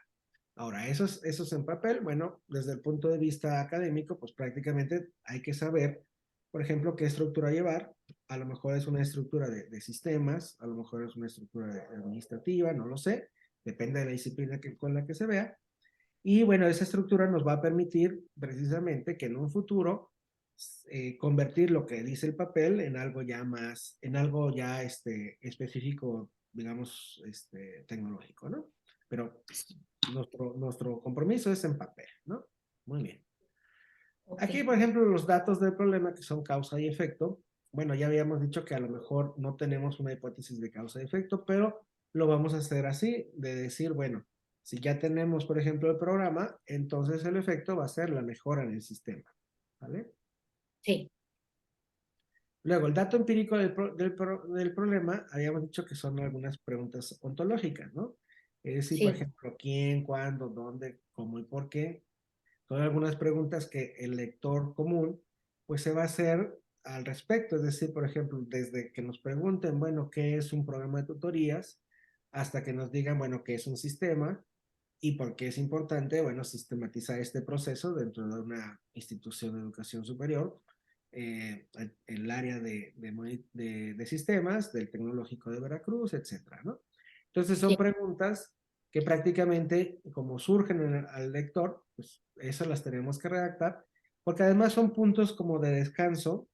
Ahora, eso es en papel. Bueno, desde el punto de vista académico, pues prácticamente hay que saber, por ejemplo, qué estructura llevar. A lo mejor es una estructura de sistemas, a lo mejor es una estructura administrativa, no lo sé, depende de la disciplina con la que se vea. Y bueno, esa estructura nos va a permitir precisamente que en un futuro convertir lo que dice el papel en algo ya más, en algo ya específico, digamos, tecnológico, ¿no? Pero nuestro compromiso es en papel, ¿no? Muy bien.
Ok,
Aquí, por ejemplo, los datos del problema que son causa y efecto. Bueno, ya habíamos dicho que a lo mejor no tenemos una hipótesis de causa y efecto, pero lo vamos a hacer así, de decir, bueno, si ya tenemos, por ejemplo, el programa, entonces el efecto va a ser la mejora en el sistema, ¿vale?
sí,
Luego, el dato empírico del problema, habíamos dicho que son algunas preguntas ontológicas, ¿no? Es decir, por
sí,
ejemplo, quién, cuándo, dónde, cómo y por qué. Son algunas preguntas que el lector común, pues se va a hacer al respecto. Es decir, por ejemplo, desde que nos pregunten, bueno, ¿qué es un programa de tutorías? Hasta que nos digan, bueno, ¿qué es un sistema? Y por qué es importante, bueno, sistematizar este proceso dentro de una institución de educación superior, el área de sistemas, del Tecnológico de Veracruz, etcétera, ¿no? Entonces son
sí,
preguntas que prácticamente, como surgen al lector, pues esas las tenemos que redactar, porque además son puntos como de descanso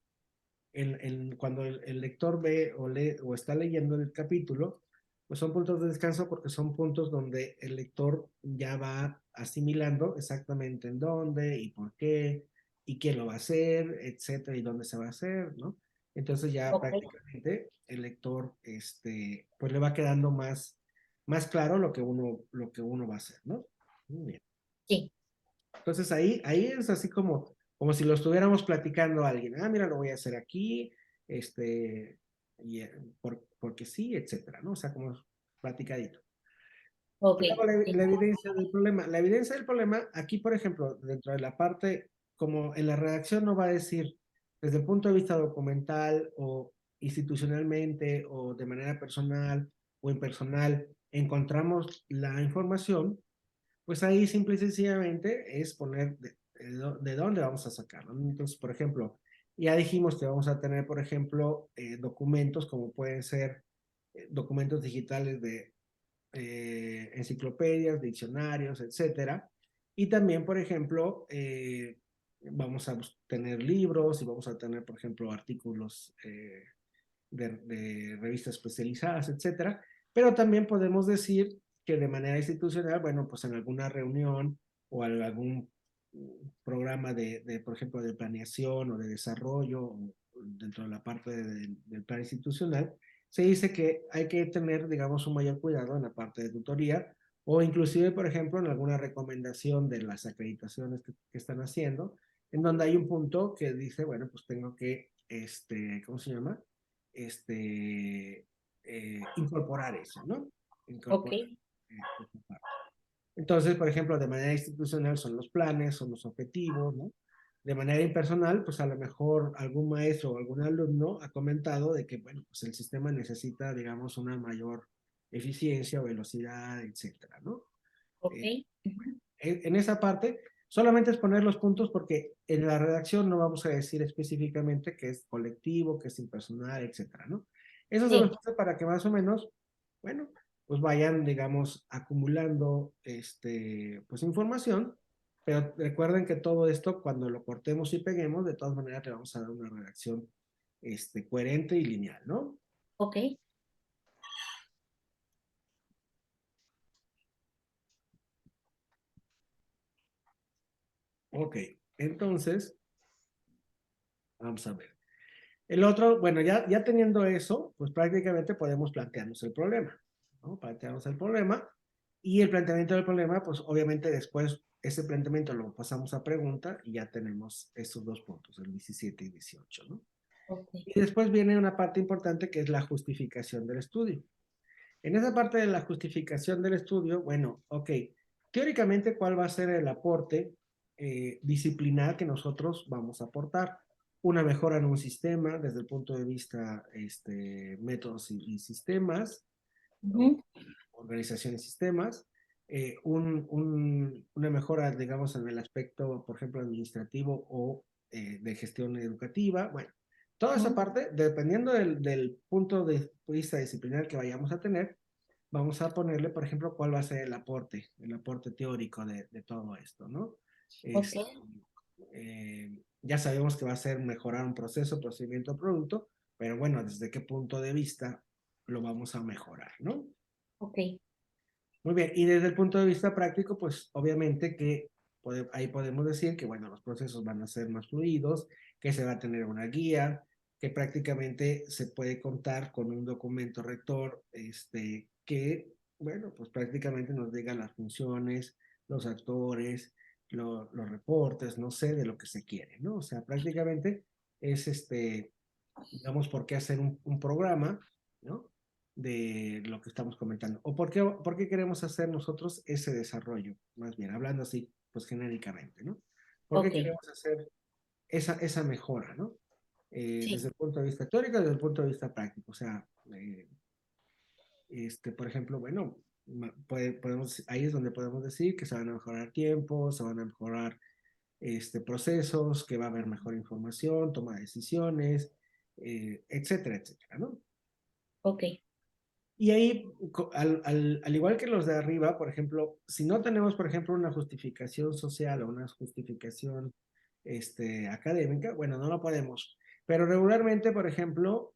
cuando el lector ve o está leyendo el capítulo, pues son puntos de descanso porque son puntos donde el lector ya va asimilando exactamente en dónde y por qué y quién lo va a hacer, etcétera, y dónde se va a hacer, ¿no? Entonces ya
ok,
prácticamente el lector, pues le va quedando más claro lo que uno va a hacer, ¿no? Muy bien.
sí,
Entonces ahí es así como si lo estuviéramos platicando a alguien. Ah, mira, lo voy a hacer aquí, y, porque sí, etcétera, ¿no? O sea, como platicadito.
ok,
Luego la
sí,
evidencia del problema. La evidencia del problema, aquí, por ejemplo, dentro de la parte, como en la redacción no va a decir, desde el punto de vista documental o institucionalmente o de manera personal o impersonal, encontramos la información, pues ahí simple y sencillamente es poner de dónde vamos a sacarlo, ¿no? Entonces, por ejemplo, ya dijimos que vamos a tener, por ejemplo, documentos como pueden ser documentos digitales de enciclopedias, diccionarios, etcétera. Y también, por ejemplo, vamos a tener libros y vamos a tener, por ejemplo, artículos de revistas especializadas, etcétera. Pero también podemos decir que de manera institucional, bueno, pues en alguna reunión o algún programa por ejemplo, de planeación o de desarrollo dentro de la parte del plan institucional, se dice que hay que tener, digamos, un mayor cuidado en la parte de tutoría o inclusive, por ejemplo, en alguna recomendación de las acreditaciones que están haciendo, en donde hay un punto que dice, bueno, pues tengo que, ¿cómo se llama? Incorporar eso, ¿no?
ok,
Incorporar esa parte. Entonces, por ejemplo, de manera institucional son los planes, son los objetivos, ¿no? De manera impersonal, pues a lo mejor algún maestro o algún alumno ha comentado de que, bueno, pues el sistema necesita, digamos, una mayor eficiencia o velocidad, etcétera, ¿no?
ok,
Eh,
ujú,
en esa parte, solamente es poner los puntos porque en la redacción no vamos a decir específicamente que es colectivo, que es impersonal, etcétera, ¿no? Eso se los
sí,
puse para que más o menos, bueno, pues vayan, digamos, acumulando, pues información, pero recuerden que todo esto, cuando lo cortemos y peguemos, de todas maneras le vamos a dar una redacción, coherente y lineal, ¿no?
ok,
Ok, entonces, vamos a ver. El otro, bueno, ya teniendo eso, pues prácticamente podemos plantearnos el problema, ¿no? Plantearnos el problema y el planteamiento del problema, pues obviamente después ese planteamiento lo pasamos a pregunta y ya tenemos estos dos puntos, el 17 y 18, ¿no?
ok,
Y después viene una parte importante que es la justificación del estudio. En esa parte de la justificación del estudio, bueno, ok, teóricamente, ¿cuál va a ser el aporte disciplinar que nosotros vamos a aportar? Una mejora en un sistema desde el punto de vista métodos y sistemas, o
ujú,
organización de sistemas. una mejora, digamos, en el aspecto, por ejemplo, administrativo o de gestión educativa. Bueno, toda esa
Ujú.
parte, dependiendo del punto de vista disciplinar que vayamos a tener, vamos a ponerle, por ejemplo, cuál va a ser el aporte teórico de todo esto, ¿no?
Ok,
Este, ya sabemos que va a ser mejorar un proceso, procedimiento, producto, pero bueno, ¿desde qué punto de vista lo vamos a mejorar, ¿no?
ok,
Muy bien, y desde el punto de vista práctico, pues obviamente que ahí podemos decir que, bueno, los procesos van a ser más fluidos, que se va a tener una guía, que prácticamente se puede contar con un documento rector, que, bueno, pues prácticamente nos diga las funciones, los actores, los reportes, no sé, de lo que se quiere, ¿no? O sea, prácticamente es digamos, por qué hacer un programa, ¿no? De lo que estamos comentando. O por qué queremos hacer nosotros ese desarrollo, más bien, hablando así, pues genéricamente, ¿no? ¿Por qué
ok,
queremos hacer esa mejora, ¿no?
sí,
Desde el punto de vista teórico, desde el punto de vista práctico. O sea, por ejemplo, bueno, ahí es donde podemos decir que se van a mejorar tiempos, se van a mejorar procesos, que va a haber mejor información, toma de decisiones, etcétera, etcétera, ¿no?
ok,
Y ahí, al igual que los de arriba, por ejemplo, si no tenemos, por ejemplo, una justificación social o una justificación académica, bueno, no lo podemos. Pero regularmente, por ejemplo,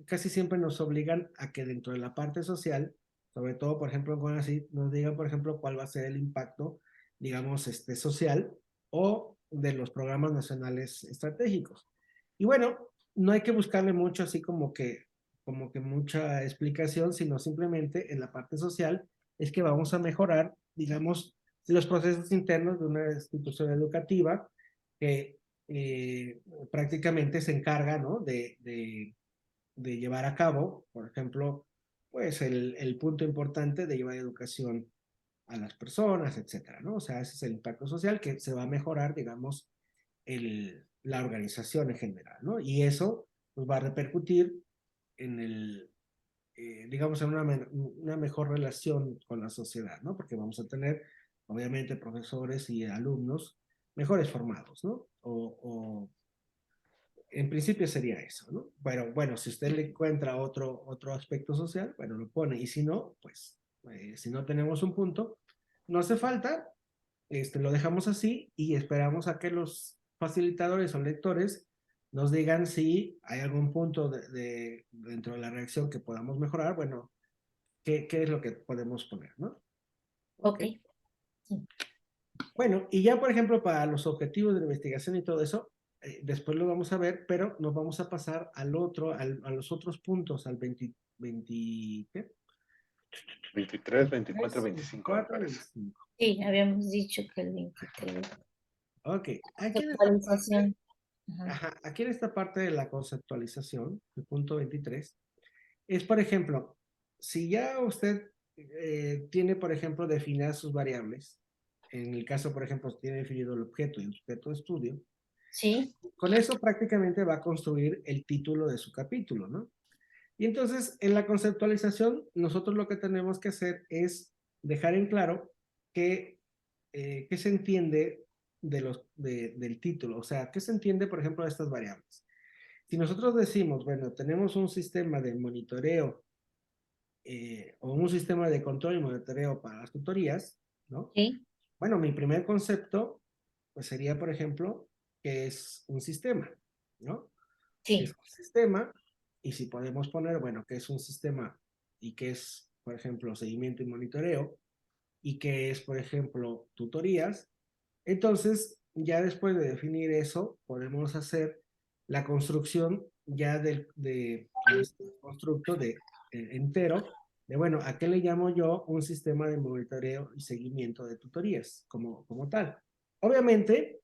casi siempre nos obligan a que dentro de la parte social, sobre todo, por ejemplo, con así, nos digan, por ejemplo, cuál va a ser el impacto, digamos, social o de los programas nacionales estratégicos. Y bueno, no hay que buscarle mucho así como que mucha explicación, sino simplemente en la parte social es que vamos a mejorar, digamos, los procesos internos de una institución educativa que prácticamente se encarga, ¿no? De llevar a cabo, por ejemplo, pues el punto importante de llevar educación a las personas, etcétera, ¿no? O sea, ese es el impacto social que se va a mejorar, digamos, la organización en general, ¿no? Y eso pues, va a repercutir en digamos, en una mejor relación con la sociedad, ¿no? Porque vamos a tener, obviamente, profesores y alumnos mejores formados, ¿no? O en principio sería eso, ¿no? Pero bueno, si usted le encuentra otro aspecto social, bueno, lo pone. Y si no, pues, si no tenemos un punto, no hace falta, lo dejamos así y esperamos a que los facilitadores o lectores nos digan si hay algún punto dentro de la reacción que podamos mejorar, bueno, qué es lo que podemos poner, ¿no?
ok,
¿Ok?
sí,
Bueno, y ya por ejemplo para los objetivos de la investigación y todo eso, después lo vamos a ver, pero nos vamos a pasar a los otros puntos, al 20, ¿qué?
23, 24, 25 me
24,
parece.
25.
sí, habíamos dicho que el 23.
Ok, aquí en esta parte,
Actualización. Ajá.
ajá, aquí en esta parte de la conceptualización, el punto 23, es por ejemplo, si ya usted tiene, por ejemplo, definidas sus variables, en el caso, por ejemplo, tiene definido el objeto y el objeto de estudio,
Sí,
con eso prácticamente va a construir el título de su capítulo, ¿no? Y entonces, en la conceptualización, nosotros lo que tenemos que hacer es dejar en claro qué se entiende del título, o sea, qué se entiende, por ejemplo, de estas variables. Si nosotros decimos, bueno, tenemos un sistema de monitoreo o un sistema de control y monitoreo para las tutorías, ¿no?
sí,
Bueno, mi primer concepto, pues sería, por ejemplo, que es un sistema, ¿no? Que es
sí,
un sistema, y si podemos poner, bueno, que es un sistema y que es, por ejemplo, seguimiento y monitoreo, y que es, por ejemplo, tutorías, entonces ya después de definir eso, podemos hacer la construcción ya de este constructo entero, de bueno, ¿a qué le llamo yo un sistema de monitoreo y seguimiento de tutorías como tal? Obviamente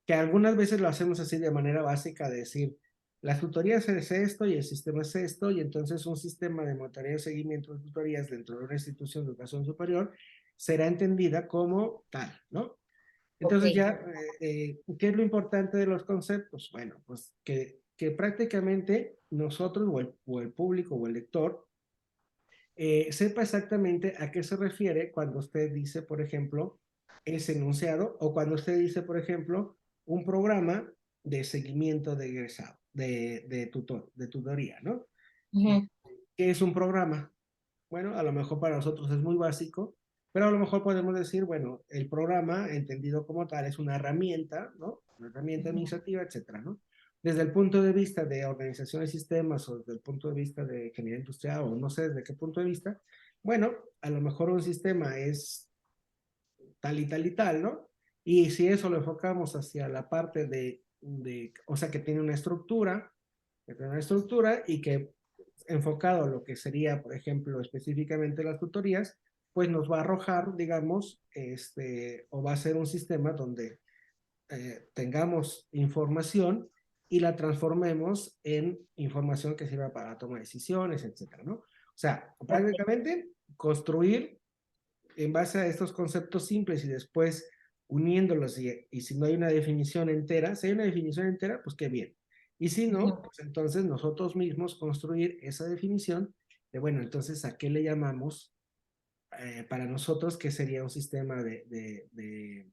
que algunas veces lo hacemos así de manera básica, de decir, las tutorías es esto y el sistema es esto, y entonces un sistema de monitoreo y seguimiento de tutorías dentro de una institución de educación superior será entendida como tal, ¿no?
ok,
Entonces ya, ¿qué es lo importante de los conceptos? Bueno, pues que prácticamente nosotros o el público o el lector sepa exactamente a qué se refiere cuando usted dice, por ejemplo, ese enunciado, o cuando usted dice, por ejemplo, un programa de seguimiento de egresado, de tutoría, ¿no?
Ujú,
¿Qué es un programa? Bueno, a lo mejor para nosotros es muy básico, pero a lo mejor podemos decir, bueno, el programa, entendido como tal, es una herramienta, ¿no? Una herramienta
ujú.
administrativa, etcétera, ¿no? Desde el punto de vista de organización de sistemas o desde el punto de vista de ingeniería industrial o no sé desde qué punto de vista, bueno, a lo mejor un sistema es tal y tal y tal, ¿no? Y si eso lo enfocamos hacia la parte o sea, que tiene una estructura y que enfocado a lo que sería, por ejemplo, específicamente las tutorías, pues nos va a arrojar, digamos, o va a ser un sistema donde tengamos información y la transformemos en información que sirva para la toma de decisiones, etcétera, ¿no? O sea,
Ok,
prácticamente construir en base a estos conceptos simples y después uniéndolos y si no hay una definición entera, si hay una definición entera, pues qué bien. Y si no,
ujú.
pues entonces nosotros mismos construir esa definición de, bueno, entonces a qué le llamamos para nosotros qué sería un sistema de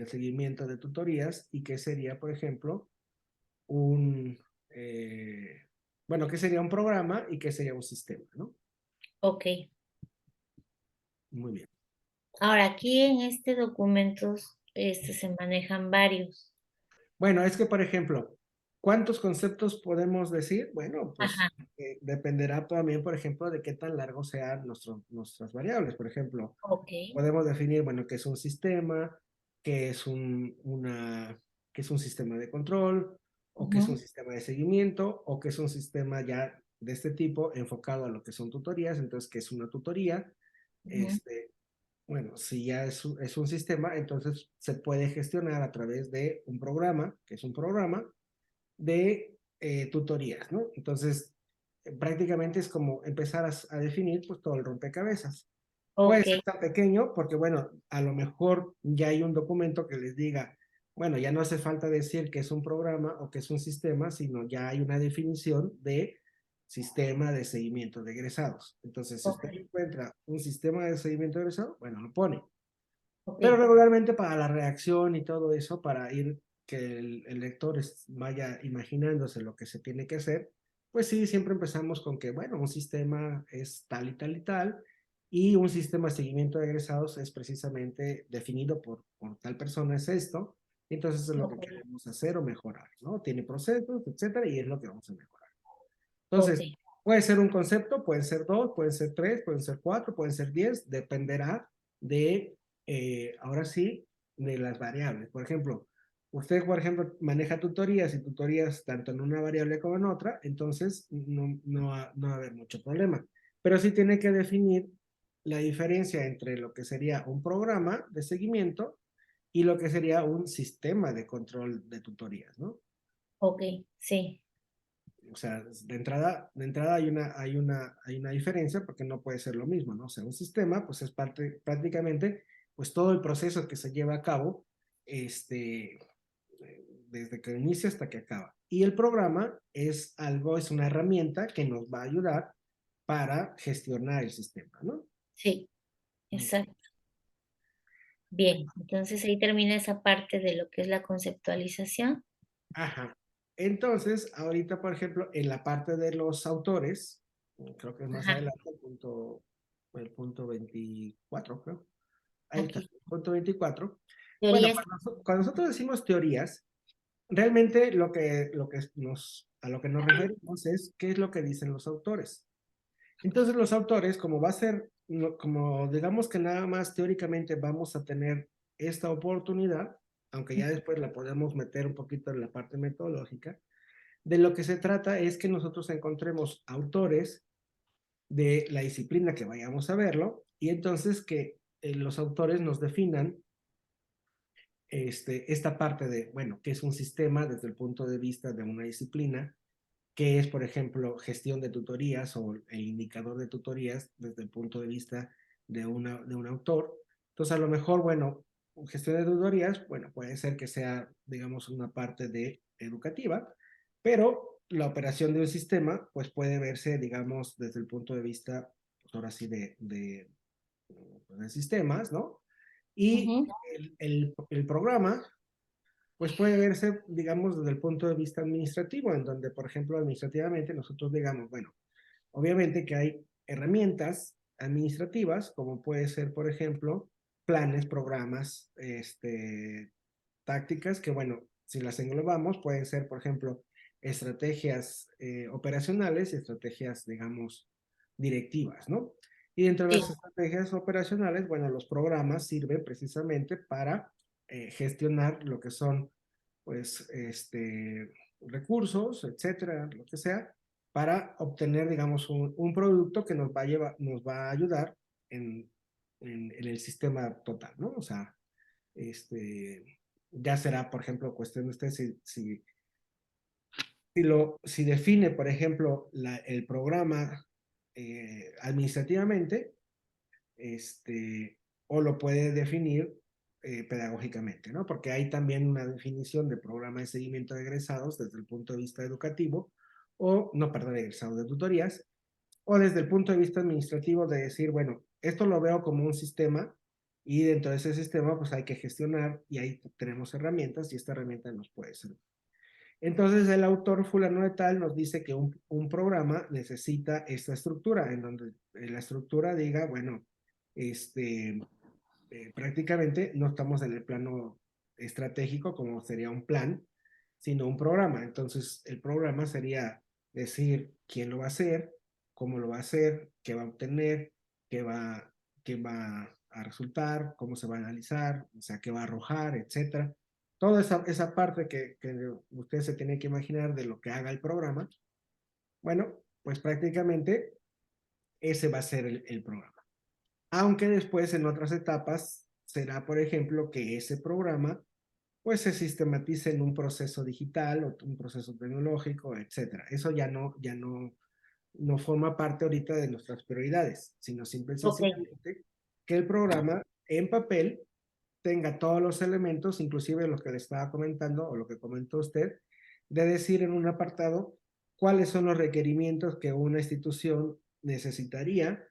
seguimiento de tutorías y qué sería, por ejemplo, un, eh, bueno, qué sería un programa y qué sería un sistema, ¿no?
Ok.
Muy bien.
Ahora, aquí en este documento se manejan varios.
Bueno, es que, por ejemplo, ¿cuántos conceptos podemos decir? Bueno, pues
Ajá,
dependerá también, por ejemplo, de qué tan largos sean nuestras variables. Por ejemplo,
ok.
podemos definir, bueno, qué es un sistema, qué es qué es un sistema de control, o qué es un
Ujú,
sistema de seguimiento, o qué es un sistema ya de este tipo enfocado a lo que son tutorías. Entonces, ¿qué es una tutoría?
ujú.
Este, bueno, si ya es un sistema, entonces se puede gestionar a través de un programa, que es un programa de tutorías, ¿no? Entonces, prácticamente es como empezar a definir pues todo el rompecabezas. Puede
Ok,
ser tan pequeño porque, bueno, a lo mejor ya hay un documento que les diga, bueno, ya no hace falta decir que es un programa o que es un sistema, sino ya hay una definición de sistema de seguimiento de egresados. Entonces, si
ok,
usted encuentra un sistema de seguimiento de egresados, bueno, lo pone.
ok,
Pero regularmente para la reacción y todo eso, para ir que el lector vaya imaginándose lo que se tiene que hacer, pues sí, siempre empezamos con que, bueno, un sistema es tal y tal y tal, y un sistema de seguimiento de egresados es precisamente definido por tal persona, es esto, entonces es lo que
ok,
queremos hacer o mejorar, ¿no? Tiene procesos, etcétera, y es lo que vamos a mejorar.
ok,
Entonces, puede ser un concepto, pueden ser dos, pueden ser tres, pueden ser cuatro, pueden ser 10, dependerá de, ahora sí, de las variables. Por ejemplo, usted, por ejemplo, maneja tutorías y tutorías tanto en una variable como en otra, entonces no va a haber mucho problema. Pero sí tiene que definir la diferencia entre lo que sería un programa de seguimiento y lo que sería un sistema de control de tutorías, ¿no?
ok, sí,
O sea, de entrada hay una diferencia porque no puede ser lo mismo, ¿no? O sea, un sistema, pues es prácticamente, pues todo el proceso que se lleva a cabo, desde que inicia hasta que acaba. Y el programa es una herramienta que nos va a ayudar para gestionar el sistema, ¿no?
sí,
Mm.
exacto. Bien, entonces ahí termina esa parte de lo que es la conceptualización.
Ajá. Entonces, ahorita, por ejemplo, en la parte de los autores, creo que es más
Ajá,
adelante, el punto 24, creo. Ahí está,
aquí.
punto 24. Bueno,
Teorías.
cuando nosotros decimos teorías, realmente a lo que nos referimos es qué es lo que dicen los autores. Entonces, los autores, como va a ser, como digamos que nada más teóricamente vamos a tener esta oportunidad, aunque ya después la podemos meter un poquito en la parte metodológica, de lo que se trata es que nosotros encontremos autores de la disciplina que vayamos a verlo y entonces que los autores nos definan esta parte de, bueno, qué es un sistema desde el punto de vista de una disciplina, qué es, por ejemplo, gestión de tutorías o el indicador de tutorías desde el punto de vista de un autor. Entonces, a lo mejor, bueno, gestión de tutorías, bueno, puede ser que sea, digamos, una parte de educativa, pero la operación de un sistema, pues puede verse, digamos, desde el punto de vista pues ahora sí, de sistemas, ¿no? Y
Ujú.
el programa, pues puede verse, digamos, desde el punto de vista administrativo, en donde, por ejemplo, administrativamente nosotros digamos, bueno, obviamente que hay herramientas administrativas, como puede ser, por ejemplo, planes, programas, tácticas, que bueno, si las englobamos, pueden ser, por ejemplo, estrategias operacionales y estrategias, digamos, directivas, ¿no? Y dentro de
Sí,
las estrategias operacionales, bueno, los programas sirven precisamente para gestionar lo que son, pues, recursos, etcétera, lo que sea, para obtener, digamos, un producto que nos va a llevar, nos va a ayudar en, en el sistema total, ¿no? O sea, ya será, por ejemplo, cuestión de usted si define, por ejemplo, el programa administrativamente, o lo puede definir pedagógicamente, ¿no? Porque hay también una definición de programa de seguimiento de egresados desde el punto de vista educativo, o, no, perdón, de egresados de tutorías, o desde el punto de vista administrativo de decir, bueno, esto lo veo como un sistema y dentro de ese sistema pues hay que gestionar y ahí tenemos herramientas y esta herramienta nos puede servir. Entonces el autor fulano de tal nos dice que un programa necesita esta estructura, en donde la estructura diga, bueno, prácticamente no estamos en el plano estratégico como sería un plan, sino un programa. Entonces, el programa sería decir quién lo va a hacer, cómo lo va a hacer, qué va a obtener, qué va a resultar, cómo se va a analizar, o sea, qué va a arrojar, etcétera. Toda esa parte que usted se tiene que imaginar de lo que haga el programa, bueno, pues prácticamente ese va a ser el programa. Aunque después en otras etapas será, por ejemplo, que ese programa pues se sistematice en un proceso digital o un proceso tecnológico, etcétera. Eso no forma parte ahorita de nuestras prioridades, sino simple y
ok,
sencillamente que el programa en papel tenga todos los elementos, inclusive lo que le estaba comentando o lo que comentó usted, de decir en un apartado cuáles son los requerimientos que una institución necesitaría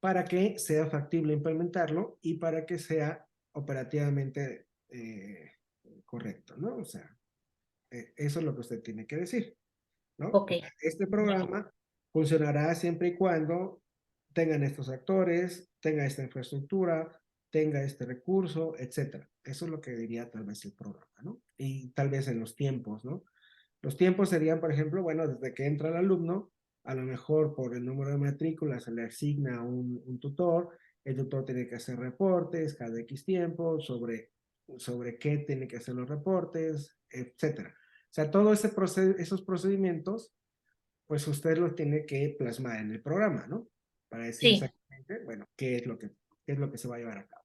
para que sea factible implementarlo y para que sea operativamente correcto, ¿no? O sea, eso es lo que usted tiene que decir, ¿no?
ok,
Este
bien,
programa funcionará siempre y cuando tengan estos actores, tenga esta infraestructura, tenga este recurso, etcétera. Eso es lo que diría tal vez el programa, ¿no? Y tal vez en los tiempos, ¿no? Los tiempos serían, por ejemplo, bueno, desde que entra el alumno, a lo mejor por el número de matrículas se le asigna un tutor, el tutor tiene que hacer reportes cada X tiempo sobre qué tiene que hacer los reportes, etcétera. O sea, todos esos procedimientos, pues usted los tiene que plasmar en el programa, ¿no? Para decir
sí,
exactamente, bueno, qué es lo que se va a llevar a cabo.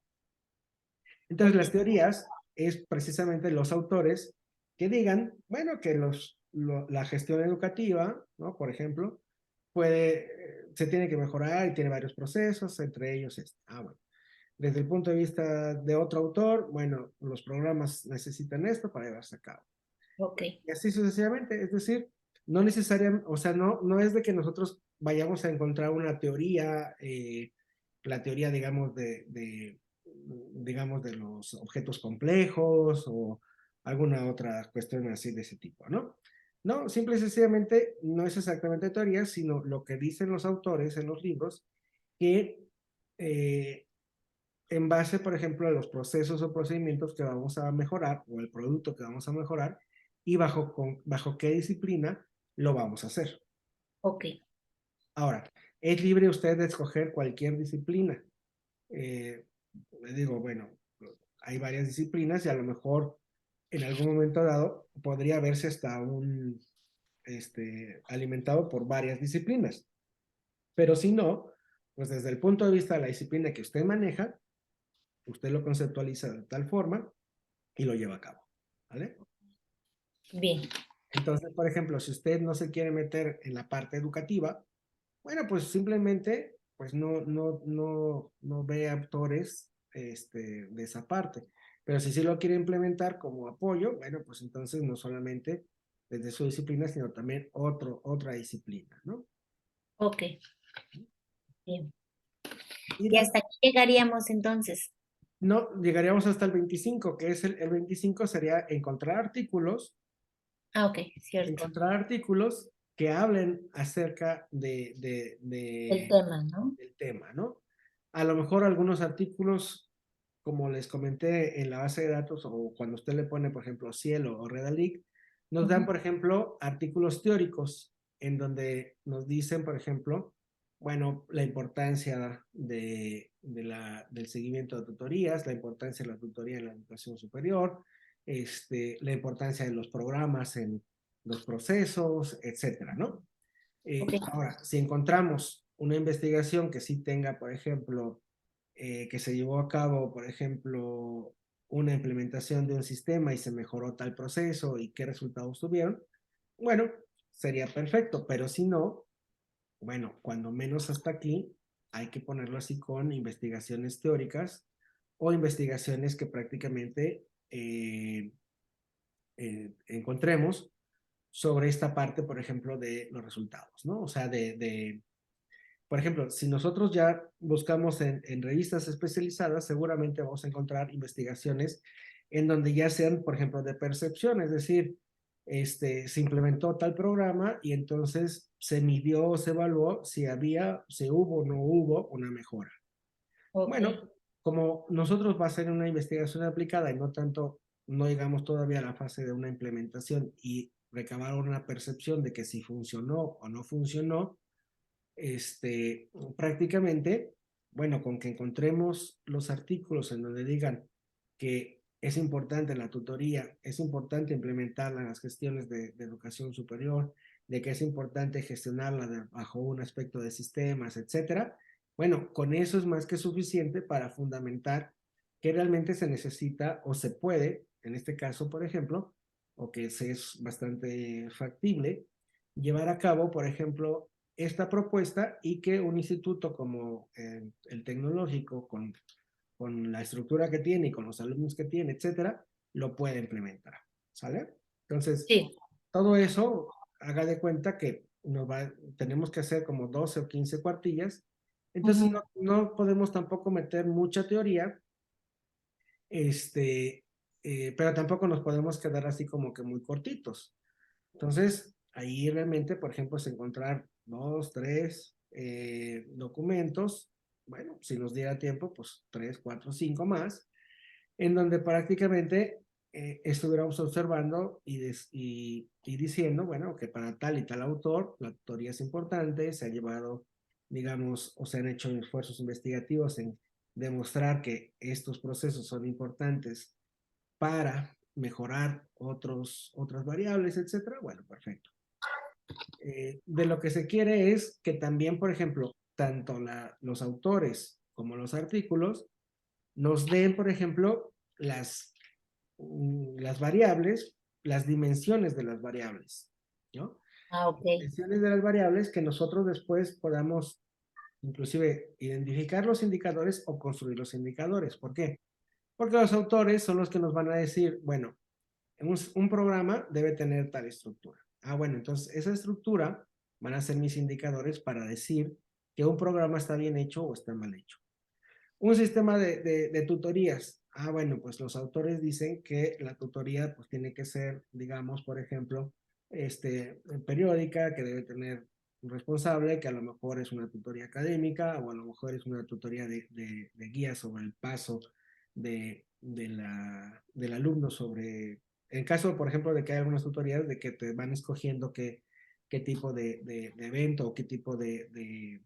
Entonces,
ok,
las teorías es precisamente los autores que digan, bueno, que la gestión educativa, ¿no? Por ejemplo, se tiene que mejorar y tiene varios procesos, entre ellos bueno. Desde el punto de vista de otro autor, bueno, los programas necesitan esto para llevarse a cabo.
ok,
Y así sucesivamente, es decir, no necesariamente, o sea, no es de que nosotros vayamos a encontrar una teoría, la teoría, digamos, digamos, de los objetos complejos o alguna otra cuestión así de ese tipo, ¿no? No, simple y sencillamente no es exactamente teoría, sino lo que dicen los autores en los libros, que eh, en base, por ejemplo, a los procesos o procedimientos que vamos a mejorar o el producto que vamos a mejorar y bajo qué disciplina lo vamos a hacer.
ok,
Ahora, es libre usted de escoger cualquier disciplina. Eh, Le digo, bueno, hay varias disciplinas y a lo mejor en algún momento dado podría verse hasta alimentado por varias disciplinas. Pero si no, pues desde el punto de vista de la disciplina que usted maneja, usted lo conceptualiza de tal forma y lo lleva a cabo, ¿vale?
bien,
Entonces, por ejemplo, si usted no se quiere meter en la parte educativa, bueno, pues simplemente, pues no ve autores de esa parte. Pero si sí lo quiere implementar como apoyo, bueno, pues entonces no solamente desde su disciplina, sino también otra disciplina, ¿no?
ok, bien.
Y
Y hasta aquí llegaríamos entonces.
no, llegaríamos hasta el 25, que es el 25 sería
Ah, ok, cierto.
encontrar artículos que hablen acerca
El tema, ¿no?
del tema, ¿no? A lo mejor algunos artículos, como les comenté en la base de datos, o cuando usted le pone, por ejemplo, Cielo o Redalic, nos dan,
Ujú.
por ejemplo, artículos teóricos en donde nos dicen, por ejemplo, bueno, la importancia del seguimiento de tutorías, la importancia de la tutoría en la educación superior, la importancia de los programas en los procesos, etcétera, ¿no?
Ok.
Ahora, si encontramos una investigación que sí tenga, por ejemplo, que se llevó a cabo, por ejemplo, una implementación de un sistema y se mejoró tal proceso y qué resultados tuvieron, bueno, sería perfecto, pero si no, bueno, cuando menos hasta aquí, hay que ponerlo así con investigaciones teóricas o investigaciones que prácticamente encontremos sobre esta parte, por ejemplo, de los resultados, ¿no? O sea, por ejemplo, si nosotros ya buscamos en revistas especializadas, seguramente vamos a encontrar investigaciones en donde ya sean, por ejemplo, de percepción, es decir, se implementó tal programa y entonces se midió o se evaluó si hubo o no hubo una mejora.
Ok.
Bueno, como nosotros va a ser una investigación aplicada y no tanto, no llegamos todavía a la fase de una implementación y recabar una percepción de que si funcionó o no funcionó, prácticamente, bueno, con que encontremos los artículos en donde digan que es importante la tutoría, es importante implementarla en las gestiones de educación superior, de que es importante gestionarla bajo un aspecto de sistemas, etcétera. Bueno, con eso es más que suficiente para fundamentar que realmente se necesita o se puede, en este caso, por ejemplo, o que es bastante factible, llevar a cabo, por ejemplo, esta propuesta y que un instituto como el tecnológico, con la estructura que tiene y con los alumnos que tiene, etcétera, lo puede implementar. ¿Sale? Entonces,
Sí.
todo eso, haga de cuenta que tenemos que hacer como 12 o 15 cuartillas. Entonces,
Ujú.
no podemos tampoco meter mucha teoría, pero tampoco nos podemos quedar así como que muy cortitos. Entonces, ahí realmente, por ejemplo, es encontrar 2, 3 documentos, bueno, si nos diera tiempo, pues 3, 4, 5 más, en donde prácticamente estuviéramos observando y diciendo, bueno, que para tal y tal autor la tutoría es importante, se ha llevado, digamos, o se han hecho esfuerzos investigativos en demostrar que estos procesos son importantes para mejorar otras variables, etcétera. Bueno, perfecto. De lo que se quiere es que también, por ejemplo, tanto los autores como los artículos nos den, por ejemplo, las variables, las dimensiones de las variables, ¿no?
Ah, ok.
Dimensiones de las variables que nosotros después podamos inclusive identificar los indicadores o construir los indicadores. ¿Por qué? Porque los autores son los que nos van a decir, bueno, un programa debe tener tal estructura. Ah, bueno, entonces esa estructura van a ser mis indicadores para decir que un programa está bien hecho o está mal hecho. Un sistema de tutorías. Ah, bueno, pues los autores dicen que la tutoría pues tiene que ser, digamos, por ejemplo, periódica, que debe tener un responsable, que a lo mejor es una tutoría académica o a lo mejor es una tutoría de guía sobre el paso del alumno sobre, en caso, por ejemplo, de que hay algunas tutorías de que te van escogiendo qué tipo de evento o qué tipo de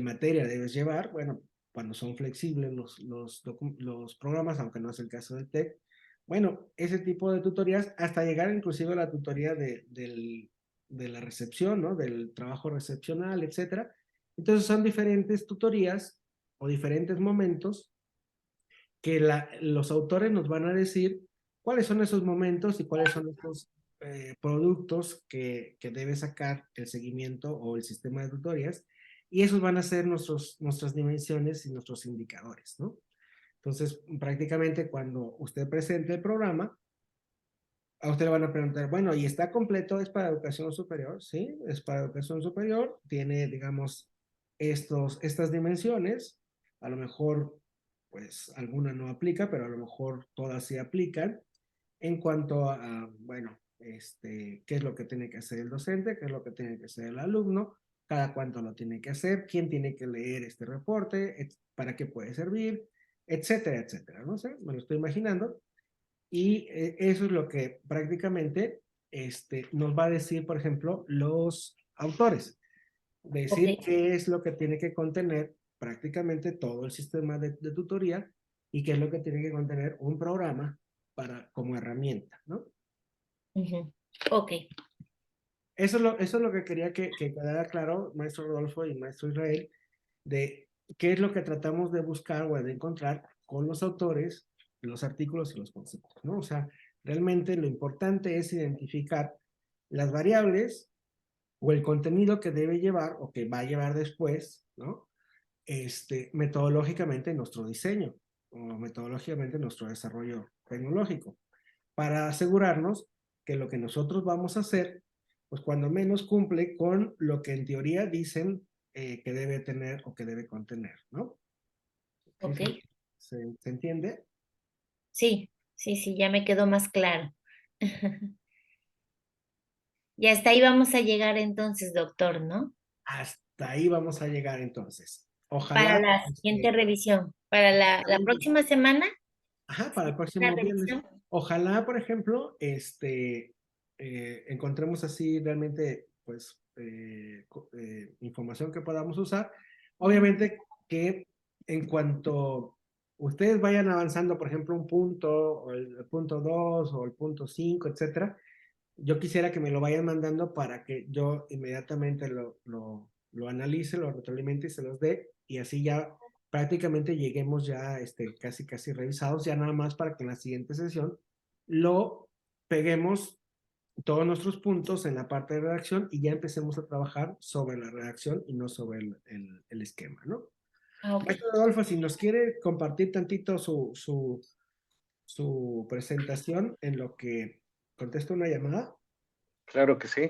materia debes llevar, bueno, cuando son flexibles los programas, aunque no es el caso del TEC, bueno, ese tipo de tutorías, hasta llegar inclusive a la tutoría de la recepción, ¿no? Del trabajo recepcional, etcétera. Entonces son diferentes tutorías o diferentes momentos que los autores nos van a decir cuáles son esos momentos y cuáles son esos productos que debe sacar el seguimiento o el sistema de tutorías, y esos van a ser nuestras dimensiones y nuestros indicadores, ¿no? Entonces, prácticamente cuando usted presente el programa, a usted le van a preguntar, bueno, ¿y está completo? ¿Es para educación superior? Sí, es para educación superior, tiene, digamos, estas dimensiones, a lo mejor, pues alguna no aplica, pero a lo mejor todas sí aplican en cuanto a, bueno, qué es lo que tiene que hacer el docente, qué es lo que tiene que hacer el alumno, cada cuánto lo tiene que hacer, quién tiene que leer este reporte, para qué puede servir, etcétera, etcétera. No sé, me lo estoy imaginando. Y eso es lo que prácticamente nos va a decir, por ejemplo, los autores. Decir
Ok,
qué es lo que tiene que contener prácticamente todo el sistema de tutoría y qué es lo que tiene que contener un programa como herramienta, ¿no?
ujú, ok,
Eso es lo que quería que quedara claro, maestro Rodolfo y maestro Israel, de qué es lo que tratamos de buscar o de encontrar con los autores, los artículos y los conceptos, ¿no? O sea, realmente lo importante es identificar las variables o el contenido que debe llevar o que va a llevar después, ¿no? Metodológicamente en nuestro diseño o metodológicamente en nuestro desarrollo tecnológico, para asegurarnos que lo que nosotros vamos a hacer, pues cuando menos cumple con lo que en teoría dicen que debe tener o que debe contener, ¿no? ¿Sí
ok.
se entiende?
Sí, sí, sí, ya me quedó más claro. Y hasta ahí vamos a llegar entonces, doctor, ¿no?
Hasta ahí vamos a llegar entonces.
Para
Ojalá,
la siguiente revisión, para la próxima semana,
ajá, para el
la
próximo viernes.
revisión.
Ojalá, por ejemplo, encontremos así realmente, pues, información que podamos usar. Obviamente que en cuanto ustedes vayan avanzando, por ejemplo, un punto, o el punto 2 o el punto 5, etcétera, yo quisiera que me lo vayan mandando para que yo inmediatamente lo analice, lo retroalimente y se los dé, y así ya prácticamente lleguemos ya casi casi revisados, ya nada más para que en la siguiente sesión lo peguemos todos nuestros puntos en la parte de redacción y ya empecemos a trabajar sobre la redacción y no sobre el esquema, ¿no?
Ah, ok.
Maestro Rodolfo, si nos quiere compartir tantito su presentación en lo que contesto una llamada.
Claro que sí.